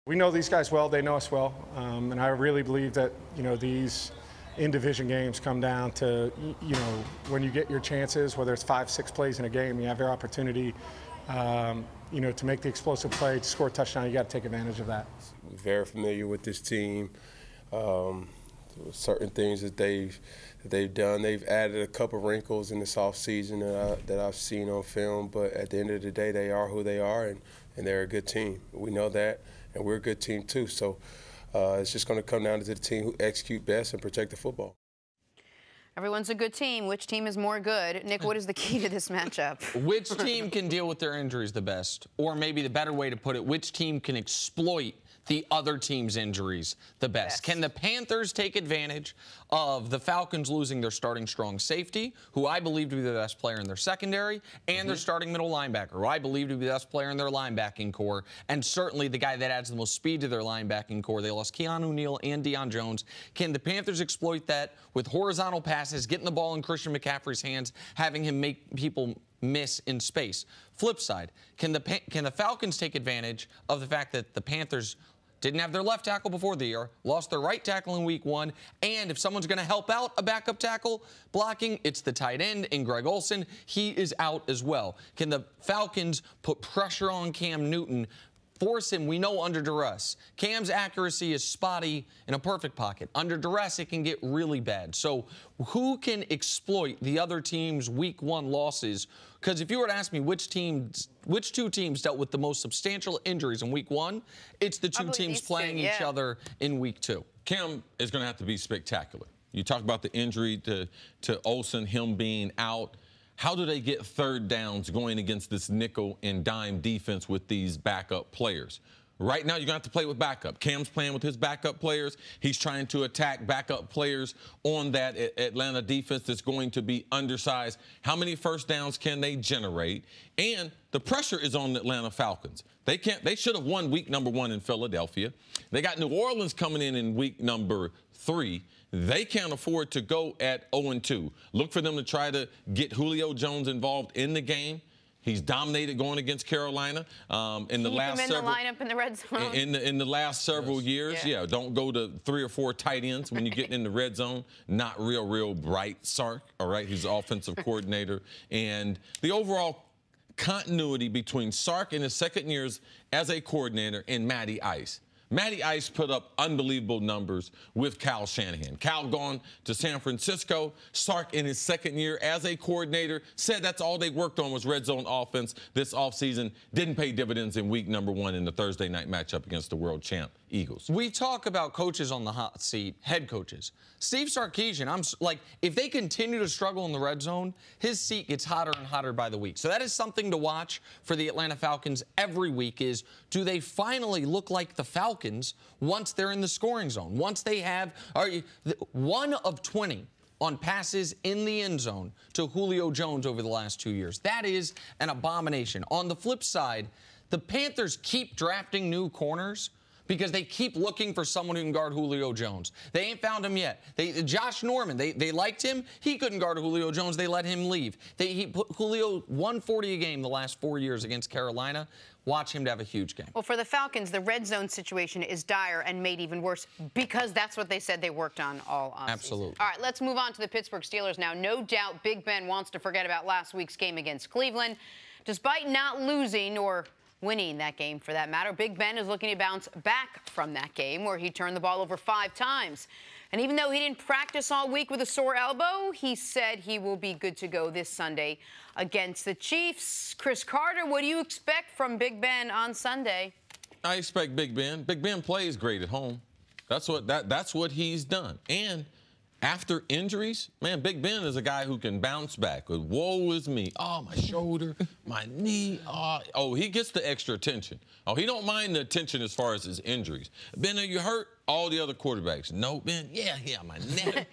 S12: We know these guys well. They know us well. And I really believe that, these in-division games come down to, when you get your chances, whether it's 5-6 plays in a game, you have your opportunity, to make the explosive play, to score a touchdown. You got to take advantage of that.
S13: Very familiar with this team. Certain things that they've done. They've added a couple wrinkles in this offseason that I've seen on film. But at the end of the day, they are who they are, and they're a good team. We know that, and we're a good team too. So. It's just going to come down to the team who execute best and protect the football.
S1: Everyone's a good team. Which team is more good? Nick, what is the key to this matchup?
S3: Which team can deal with their injuries the best? Or maybe the better way to put it, which team can exploit the other team's injuries the best? Can the Panthers take advantage of the Falcons losing their starting strong safety, who I believe to be the best player in their secondary, and their starting middle linebacker, who I believe to be the best player in their linebacking core, and certainly the guy that adds the most speed to their linebacking core? They lost Keanu Neal and Deion Jones. Can the Panthers exploit that with horizontal passes, getting the ball in Christian McCaffrey's hands, having him make people miss in space? Flip side, can the Falcons take advantage of the fact that the Panthers didn't have their left tackle before the year, lost their right tackle in week 1, and if someone's going to help out a backup tackle blocking, it's the tight end in Greg Olsen. He is out as well. Can the Falcons put pressure on Cam Newton, force him, we know, under duress? Cam's accuracy is spotty in a perfect pocket. Under duress, it can get really bad. So who can exploit the other team's week 1 losses? Because if you were to ask me which two teams dealt with the most substantial injuries in week 1, it's the two teams playing each other in week 2.
S2: Cam is going to have to be spectacular. You talk about the injury to Olsen, him being out. How do they get third downs going against this nickel and dime defense with these backup players? Right now, you're going to have to play with backup. Cam's playing with his backup players. He's trying to attack backup players on that Atlanta defense that's going to be undersized. How many first downs can they generate? And the pressure is on the Atlanta Falcons. They should have won week number 1 in Philadelphia. They got New Orleans coming in week number 3. They can't afford to go at 0-2. Look for them to try to get Julio Jones involved in the game. He's dominated going against Carolina in the last several.
S1: the lineup in the red zone.
S2: In the last several years, don't go to 3 or 4 tight ends when you get in the red zone. Not real bright Sark. All right, he's the offensive coordinator, and the overall continuity between Sark in his second years as a coordinator and Matty Ice. Matty Ice put up unbelievable numbers with Kyle Shanahan. Kyle gone to San Francisco. Sark in his second year as a coordinator said that's all they worked on was red zone offense this offseason. Didn't pay dividends in week number 1 in the Thursday night matchup against the world champ Eagles.
S3: We talk about coaches on the hot seat, head coaches. Steve Sarkisian, if they continue to struggle in the red zone, his seat gets hotter and hotter by the week. So that is something to watch for the Atlanta Falcons every week is, do they finally look like the Falcons once they're in the scoring zone? Once they have 1 of 20 on passes in the end zone to Julio Jones over the last 2 years. That is an abomination. On the flip side, the Panthers keep drafting new corners because they keep looking for someone who can guard Julio Jones. They ain't found him yet. Josh Norman, they liked him. He couldn't guard Julio Jones. They let him leave. He put Julio 140 a game the last 4 years against Carolina. Watch him to have a huge game.
S1: Well, for the Falcons, the red zone situation is dire and made even worse because that's what they said they worked on all offseason.
S3: Absolutely.
S1: All right, let's move on to the Pittsburgh Steelers now. No doubt Big Ben wants to forget about last week's game against Cleveland. Despite not losing or winning that game, for that matter, Big Ben is looking to bounce back from that game where he turned the ball over 5 times. And even though he didn't practice all week with a sore elbow, he said he will be good to go this Sunday against the Chiefs. Cris Carter, what do you expect from Big Ben on Sunday?
S2: I expect Big Ben. Big Ben plays great at home. That's what he's done. And after injuries, man, Big Ben is a guy who can bounce back. Woe is me. Oh, my shoulder, my knee. Oh, he gets the extra attention. Oh, he don't mind the attention as far as his injuries. Ben, are you hurt? All the other quarterbacks. No, Ben. Yeah, my neck.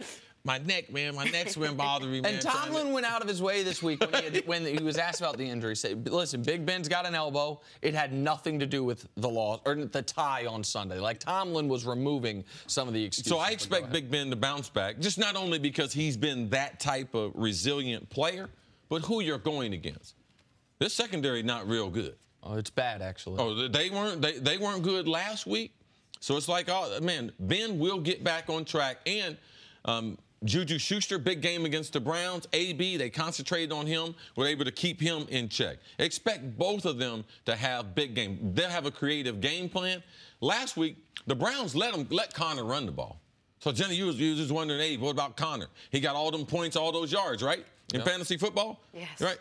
S2: My neck, man. My neck's been bothering me, man.
S3: And Tomlin went out of his way this week when he was asked about the injury. Said, listen, Big Ben's got an elbow. It had nothing to do with the loss or the tie on Sunday. Like, Tomlin was removing some of the excuses.
S2: So I expect Big Ben to bounce back, just not only because he's been that type of resilient player, but who you're going against. This secondary not real good.
S3: Oh, it's bad, actually.
S2: Oh, they weren't good last week. So it's like, oh, man, Ben will get back on track. And Juju Schuster, big game against the Browns. AB, they concentrated on him, were able to keep him in check. Expect both of them to have big game. They'll have a creative game plan. Last week, the Browns let Connor run the ball. So, Jenna, you was just wondering, hey, what about Connor? He got all them points, all those yards, right? In fantasy football?
S1: Yes.
S2: Right?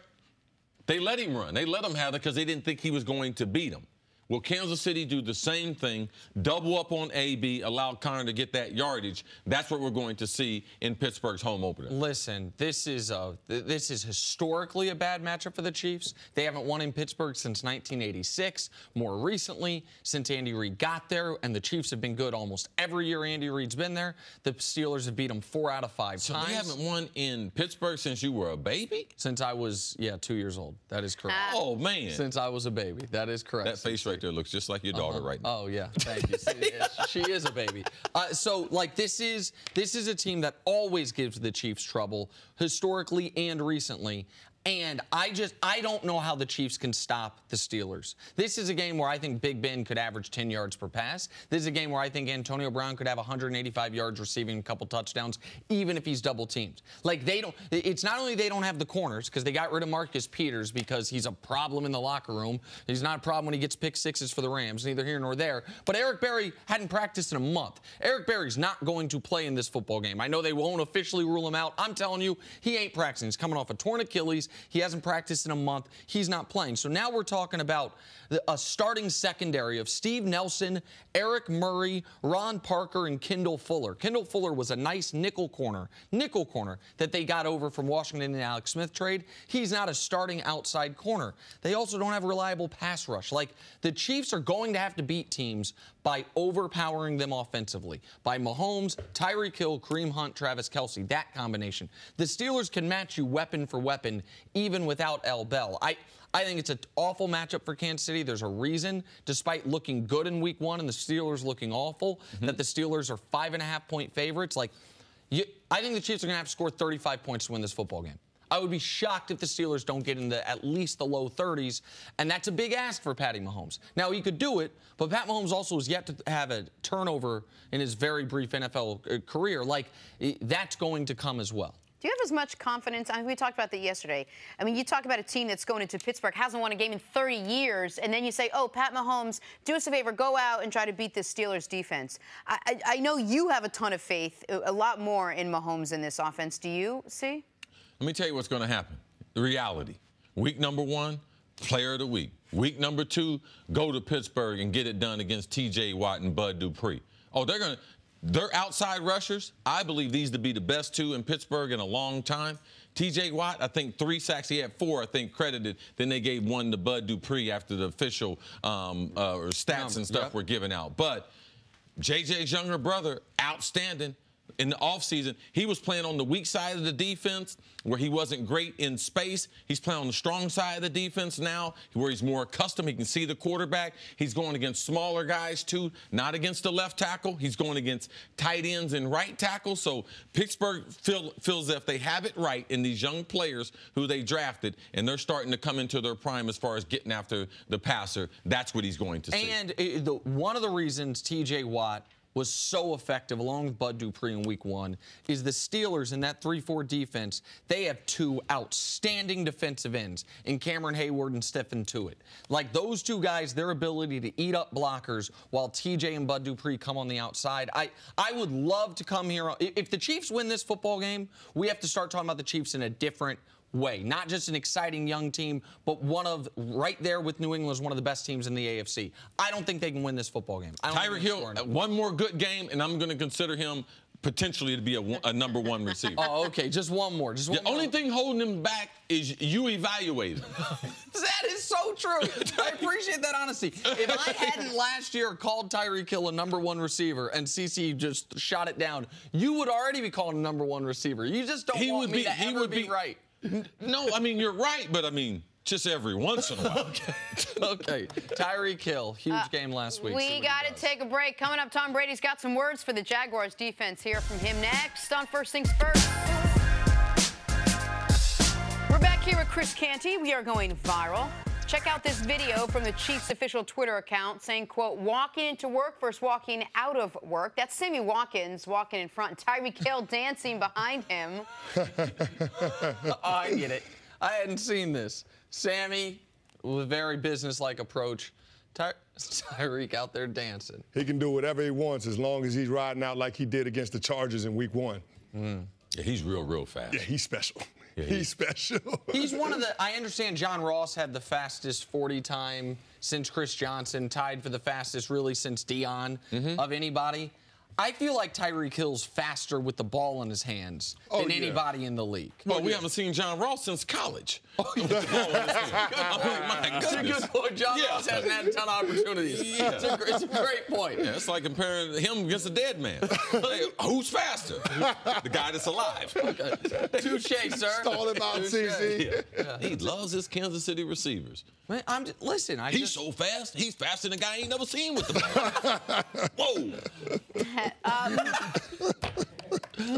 S2: They let him run. They let him have it because they didn't think he was going to beat them. Will Kansas City do the same thing, double up on AB, allow Connor to get that yardage? That's what we're going to see in Pittsburgh's home opener.
S3: Listen, this is historically a bad matchup for the Chiefs. They haven't won in Pittsburgh since 1986. More recently, since Andy Reid got there, and the Chiefs have been good almost every year Andy Reid's been there. The Steelers have beat them 4 out of 5 times.
S2: So they haven't won in Pittsburgh since you were a baby?
S3: Since I was, 2 years old. That is correct.
S2: Oh, man.
S3: Since I was a baby. That is correct.
S2: That face right there looks just like your daughter right now.
S3: Oh, yeah. Thank you. She is a baby. So, like, this is a team that always gives the Chiefs trouble, historically and recently. And I don't know how the Chiefs can stop the Steelers. This is a game where I think Big Ben could average 10 yards per pass. This is a game where I think Antonio Brown could have 185 yards receiving, a couple touchdowns, even if he's double teamed. Like, it's not only they don't have the corners, because they got rid of Marcus Peters because he's a problem in the locker room. He's not a problem when he gets pick sixes for the Rams, neither here nor there. But Eric Berry hadn't practiced in a month. Eric Berry's not going to play in this football game. I know they won't officially rule him out. I'm telling you, he ain't practicing. He's coming off a torn Achilles. He hasn't practiced in a month. He's not playing. So now we're talking about a starting secondary of Steve Nelson, Eric Murray, Ron Parker, and Kendall Fuller. Kendall Fuller was a nice nickel corner that they got over from Washington in the Alex Smith trade. He's not a starting outside corner. They also don't have a reliable pass rush. Like, the Chiefs are going to have to beat teams by overpowering them offensively. By Mahomes, Tyreek Hill, Kareem Hunt, Travis Kelce, that combination. The Steelers can match you weapon for weapon, even without L. Bell. I think it's an awful matchup for Kansas City. There's a reason, despite looking good in week 1 and the Steelers looking awful, that the Steelers are 5.5-point favorites. Like, I think the Chiefs are going to have to score 35 points to win this football game. I would be shocked if the Steelers don't get into at least the low 30s, and that's a big ask for Patty Mahomes. Now, he could do it, but Pat Mahomes also has yet to have a turnover in his very brief NFL career. Like, that's going to come as well.
S1: Do you have as much confidence? I mean, we talked about that yesterday. I mean, you talk about a team that's going into Pittsburgh, hasn't won a game in 30 years, and then you say, oh, Pat Mahomes, do us a favor, go out and try to beat this Steelers defense. I know you have a ton of faith, a lot more in Mahomes in this offense. Do you see?
S2: Let me tell you what's going to happen. The reality. Week number 1, player of the week. Week number 2, go to Pittsburgh and get it done against T.J. Watt and Bud Dupree. Oh, they're outside rushers. I believe these to be the best 2 in Pittsburgh in a long time. T.J. Watt, I think 3 sacks. He had 4, I think, credited. Then they gave 1 to Bud Dupree after the official stats and stuff were given out. But J.J.'s younger brother, outstanding. In the offseason, he was playing on the weak side of the defense where he wasn't great in space. He's playing on the strong side of the defense now where he's more accustomed. He can see the quarterback. He's going against smaller guys, too, not against the left tackle. He's going against tight ends and right tackle. So Pittsburgh feels if they have it right in these young players who they drafted and they're starting to come into their prime as far as getting after the passer, that's what he's going to see.
S3: And one of the reasons T.J. Watt was so effective, along with Bud Dupree in week 1, is the Steelers in that 3-4 defense. They have 2 outstanding defensive ends in Cameron Hayward and Stephen Tuitt. Like, those 2 guys, their ability to eat up blockers while TJ and Bud Dupree come on the outside. I would love to come here. If the Chiefs win this football game, we have to start talking about the Chiefs in a different way. Not just an exciting young team, but one of, right there with New England, is one of the best teams in the AFC. I don't think they can win this football game.
S2: Tyreek Hill, one more good game, and I'm going to consider him potentially to be a number one receiver.
S3: Oh, okay. Just one more. Just one
S2: The only thing holding him back is you evaluate him.
S3: That is so true. I appreciate that honesty. If I hadn't last year called Tyreek Hill a number one receiver and CC just shot it down, you would already be calling him number one receiver. You just don't want me to ever be right.
S2: No, I mean, you're right, but I mean, just every once in a while.
S3: Okay. Tyreek Hill, huge game last week.
S1: We got to take a break. Coming up, Tom Brady's got some words for the Jaguars defense. Hear from him next on First Things First. We're back here with Cris Canty. We are going viral. Check out this video from the Chiefs' official Twitter account saying, quote, walking into work versus walking out of work. That's Sammy Watkins walking in front and Tyreek Hill dancing behind him.
S3: Oh, I get it. I hadn't seen this. Sammy, with a very business-like approach. Tyreek out there dancing.
S8: He can do whatever he wants as long as he's riding out like he did against the Chargers in Week 1.
S2: Yeah, he's real fast.
S8: Yeah, he's special.
S2: Yeah,
S8: he's special.
S3: He's one of the, I understand John Ross had the fastest 40 time since Chris Johnson, tied for the fastest really since Dion of anybody. I feel like Tyreek Hill's faster with the ball in his hands than anybody in the league.
S2: Well, we haven't seen John Ross since college.
S3: My goodness. That's a good point. John Ross hasn't had a ton of opportunities. It's a great point.
S2: Yeah, it's like comparing him against a dead man. Hey, who's faster? The guy that's alive.
S3: Okay. Touche, sir.
S8: Stall him out, CC.
S2: Yeah. He loves his Kansas City receivers.
S3: Man, listen,
S2: he's so fast. He's faster than a guy I ain't never seen with the ball. Whoa.
S3: All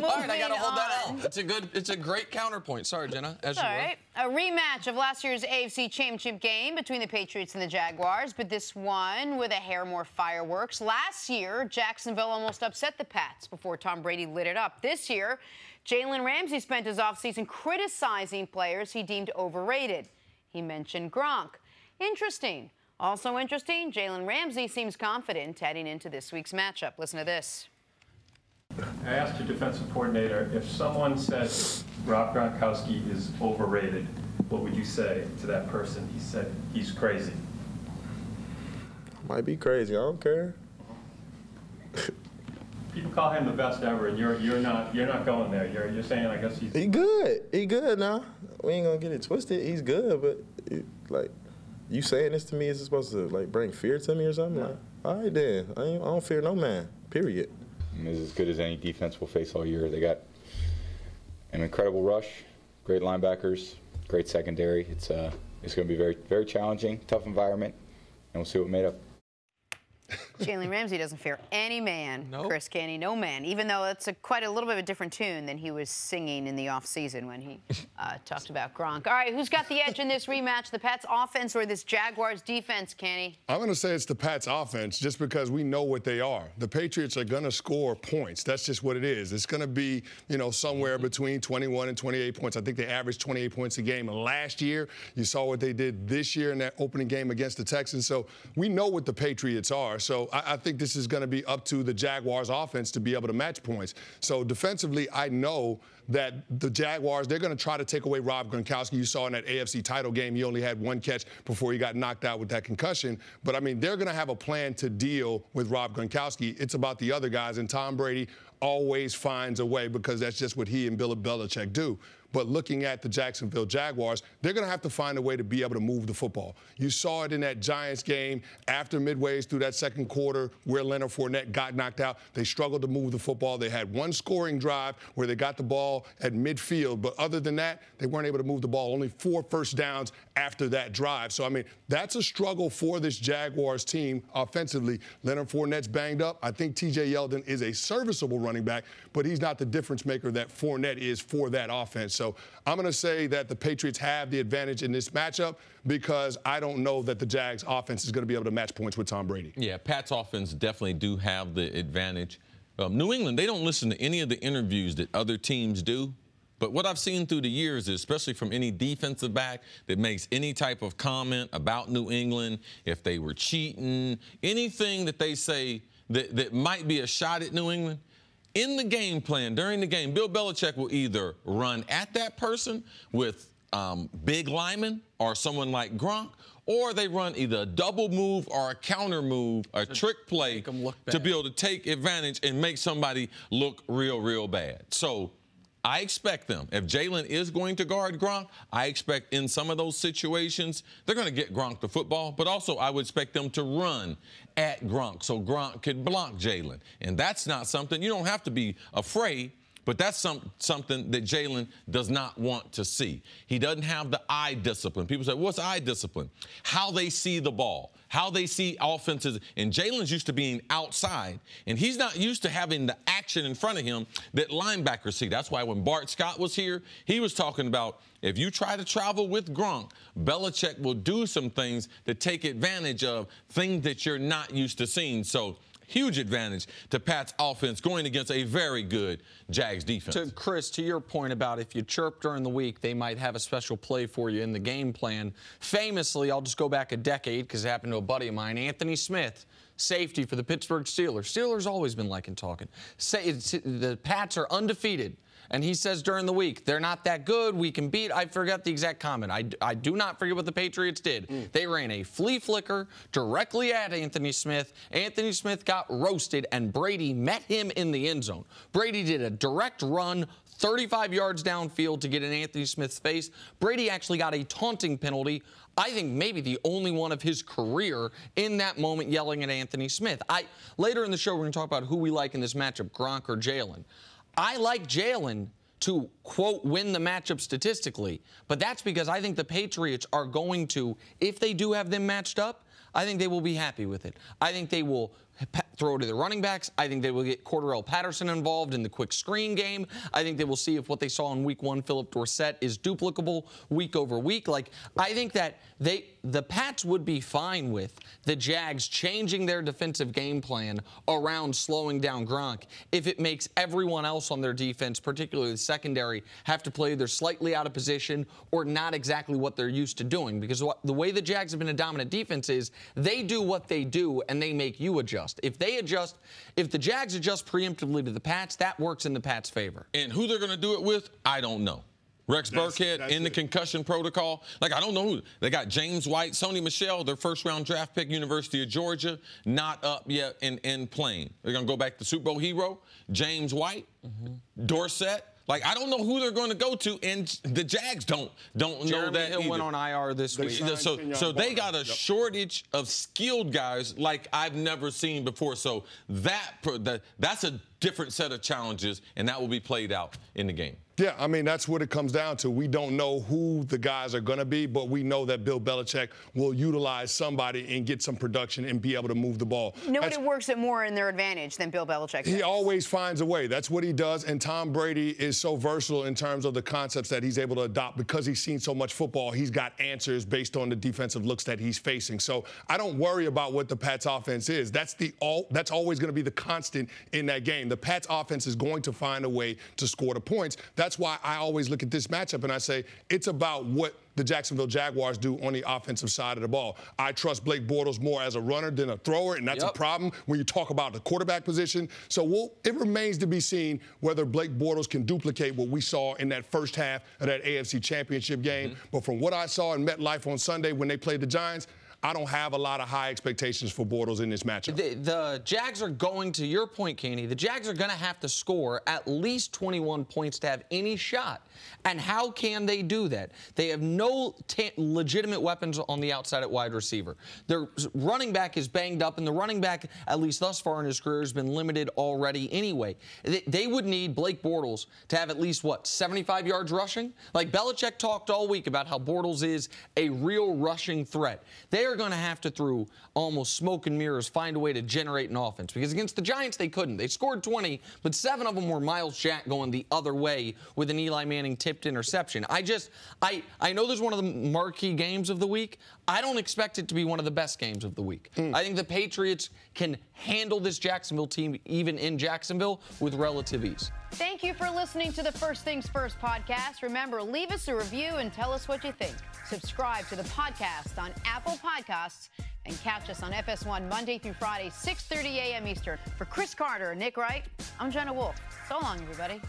S3: right, I got to hold that out. It's a great counterpoint. Sorry, Jenna. As
S1: all right. A rematch of last year's AFC Championship game between the Patriots and the Jaguars, but this one with a hair more fireworks. Last year, Jacksonville almost upset the Pats before Tom Brady lit it up. This year, Jalen Ramsey spent his offseason criticizing players he deemed overrated. He mentioned Gronk. Interesting. Also interesting, Jalen Ramsey seems confident heading into this week's matchup. Listen to this.
S10: I asked your defensive coordinator, if someone said Rob Gronkowski is overrated, what would you say to that person? He said he's crazy.
S13: Might be crazy. I don't care.
S10: People call him the best ever, and you're not going there. You're saying, I guess
S13: he good. He good now. We ain't gonna get it twisted. He's good, but like, you saying this to me is supposed to like bring fear to me or something? Like, all right then, I don't fear no man. Period.
S11: It's as good as any defense will face all year. They got an incredible rush, great linebackers, great secondary. It's going to be very challenging, tough environment, and we'll see what made up.
S1: Jalen Ramsey doesn't fear any man.
S3: Nope.
S1: Cris Canty, no man. Even though it's quite a little bit of a different tune than he was singing in the offseason when he talked about Gronk. All right, who's got the edge in this rematch? The Pats offense or this Jaguars defense, Canty?
S8: I'm going to say it's the Pats offense just because we know what they are. The Patriots are going to score points. That's just what it is. It's going to be, somewhere between 21 and 28 points. I think they averaged 28 points a game last year. You saw what they did this year in that opening game against the Texans. So we know what the Patriots are. So I think this is going to be up to the Jaguars offense to be able to match points. So defensively, I know that the Jaguars, they're going to try to take away Rob Gronkowski. You saw in that AFC title game, he only had one catch before he got knocked out with that concussion. But, I mean, they're going to have a plan to deal with Rob Gronkowski. It's about the other guys, and Tom Brady always finds a way because that's just what he and Bill Belichick do. But looking at the Jacksonville Jaguars, they're going to have to find a way to be able to move the football. You saw it in that Giants game after midways through that second quarter where Leonard Fournette got knocked out. They struggled to move the football. They had one scoring drive where they got the ball at midfield. But other than that, they weren't able to move the ball. Only 4 first downs after that drive. So, I mean, that's a struggle for this Jaguars team offensively. Leonard Fournette's banged up. I think T.J. Yeldon is a serviceable running back, but he's not the difference maker that Fournette is for that offense. So I'm going to say that the Patriots have the advantage in this matchup because I don't know that the Jags offense is going to be able to match points with Tom Brady.
S2: Yeah, Pat's offense definitely do have the advantage. New England, they don't listen to any of the interviews that other teams do. But what I've seen through the years, especially from any defensive back that makes any type of comment about New England, if they were cheating, anything that they say that might be a shot at New England, in the game plan, during the game, Bill Belichick will either run at that person with big linemen or someone like Gronk, or they run either a double move or a counter move, a trick play to be able to take advantage and make somebody look real, real bad. So I expect them. If Jalen is going to guard Gronk, I expect in some of those situations, they're going to get Gronk the football, but also I would expect them to run at Gronk so Gronk could block Jalen. And that's not something, you don't have to be afraid, but that's something that Jalen does not want to see. He doesn't have the eye discipline. People say, what's eye discipline? How they see the ball, how they see offenses. And Jalen's used to being outside, and he's not used to having the action in front of him that linebackers see. That's why when Bart Scott was here, he was talking about if you try to travel with Gronk, Belichick will do some things to take advantage of things that you're not used to seeing. So huge advantage to Pat's offense going against a very good Jags defense.
S3: To Chris, to your point about if you chirp during the week, they might have a special play for you in the game plan. Famously, I'll just go back a decade because it happened to a buddy of mine, Anthony Smith, safety for the Pittsburgh Steelers. Steelers always been liking talking. The Pats are undefeated. And he says during the week, they're not that good. We can beat. I forgot the exact comment. I do not forget what the Patriots did. They ran a flea flicker directly at Anthony Smith. Anthony Smith got roasted, and Brady met him in the end zone. Brady did a direct run 35 yards downfield to get in Anthony Smith's face. Brady actually got a taunting penalty, I think maybe the only one of his career, in that moment yelling at Anthony Smith. Later in the show, we're going to talk about who we like in this matchup, Gronk or Jalen. I like Jalen to, quote, win the matchup statistically, but that's because I think the Patriots are going to, if they do have them matched up, I think they will be happy with it. I think they will throw to the running backs. I think they will get Cordarrelle Patterson involved in the quick screen game. I think they will see if what they saw in week 1, Philip Dorsett, is duplicable week over week. I think that the Pats would be fine with the Jags changing their defensive game plan around slowing down Gronk if it makes everyone else on their defense, particularly the secondary, have to play either slightly out of position or not exactly what they're used to doing. Because the way the Jags have been a dominant defense is they do what they do and they make you adjust. If the Jags adjust preemptively to the Pats, that works in the Pats' favor.
S2: And who they're going to do it with, I don't know. Rex Burkhead in the concussion protocol. I don't know who. They got James White, Sony Michel, their first-round draft pick, University of Georgia, not up yet and playing. They're going to go back to Super Bowl hero, James White, Dorsett. I don't know who they're going to go to, and the Jags don't know that
S3: Hill
S2: either.
S3: went on IR this week.
S2: So they got a shortage of skilled guys like I've never seen before. So that's a different set of challenges, and that will be played out in the game.
S8: Yeah, I mean, that's what it comes down to. We don't know who the guys are going to be, but we know that Bill Belichick will utilize somebody and get some production and be able to move the ball.
S1: Nobody works it more in their advantage than Bill Belichick does.
S8: He always finds a way. That's what he does. And Tom Brady is so versatile in terms of the concepts that he's able to adopt. Because he's seen so much football, he's got answers based on the defensive looks that he's facing. So I don't worry about what the Pats offense is. That's always going to be the constant in that game. The Pats offense is going to find a way to score the points. That's why I always look at this matchup and I say it's about what the Jacksonville Jaguars do on the offensive side of the ball. I trust Blake Bortles more as a runner than a thrower, and that's a problem when you talk about the quarterback position. So it remains to be seen whether Blake Bortles can duplicate what we saw in that first half of that AFC Championship game. But from what I saw in MetLife on Sunday when they played the Giants, I don't have a lot of high expectations for Bortles in this matchup.
S3: The Jags are going to, your point, Caney, the Jags are going to have to score at least 21 points to have any shot. And how can they do that? They have no legitimate weapons on the outside at wide receiver. Their running back is banged up, and the running back, at least thus far in his career, has been limited already anyway. They would need Blake Bortles to have at least, 75 yards rushing? Belichick talked all week about how Bortles is a real rushing threat. They are going to have to, through almost smoke and mirrors, find a way to generate an offense. Because against the Giants, they couldn't. They scored 20, but 7 of them were Miles Jack going the other way with an Eli Manning tipped interception. I know there's one of the marquee games of the week. I don't expect it to be one of the best games of the week. I think the Patriots can handle this Jacksonville team, even in Jacksonville, with relative ease.
S1: Thank you for listening to the First Things First podcast. Remember, leave us a review and tell us what you think. Subscribe to the podcast on Apple Podcasts and catch us on FS1 Monday through Friday, 6:30 a.m. Eastern. For Cris Carter and Nick Wright, I'm Jenna Wolfe. So long, everybody.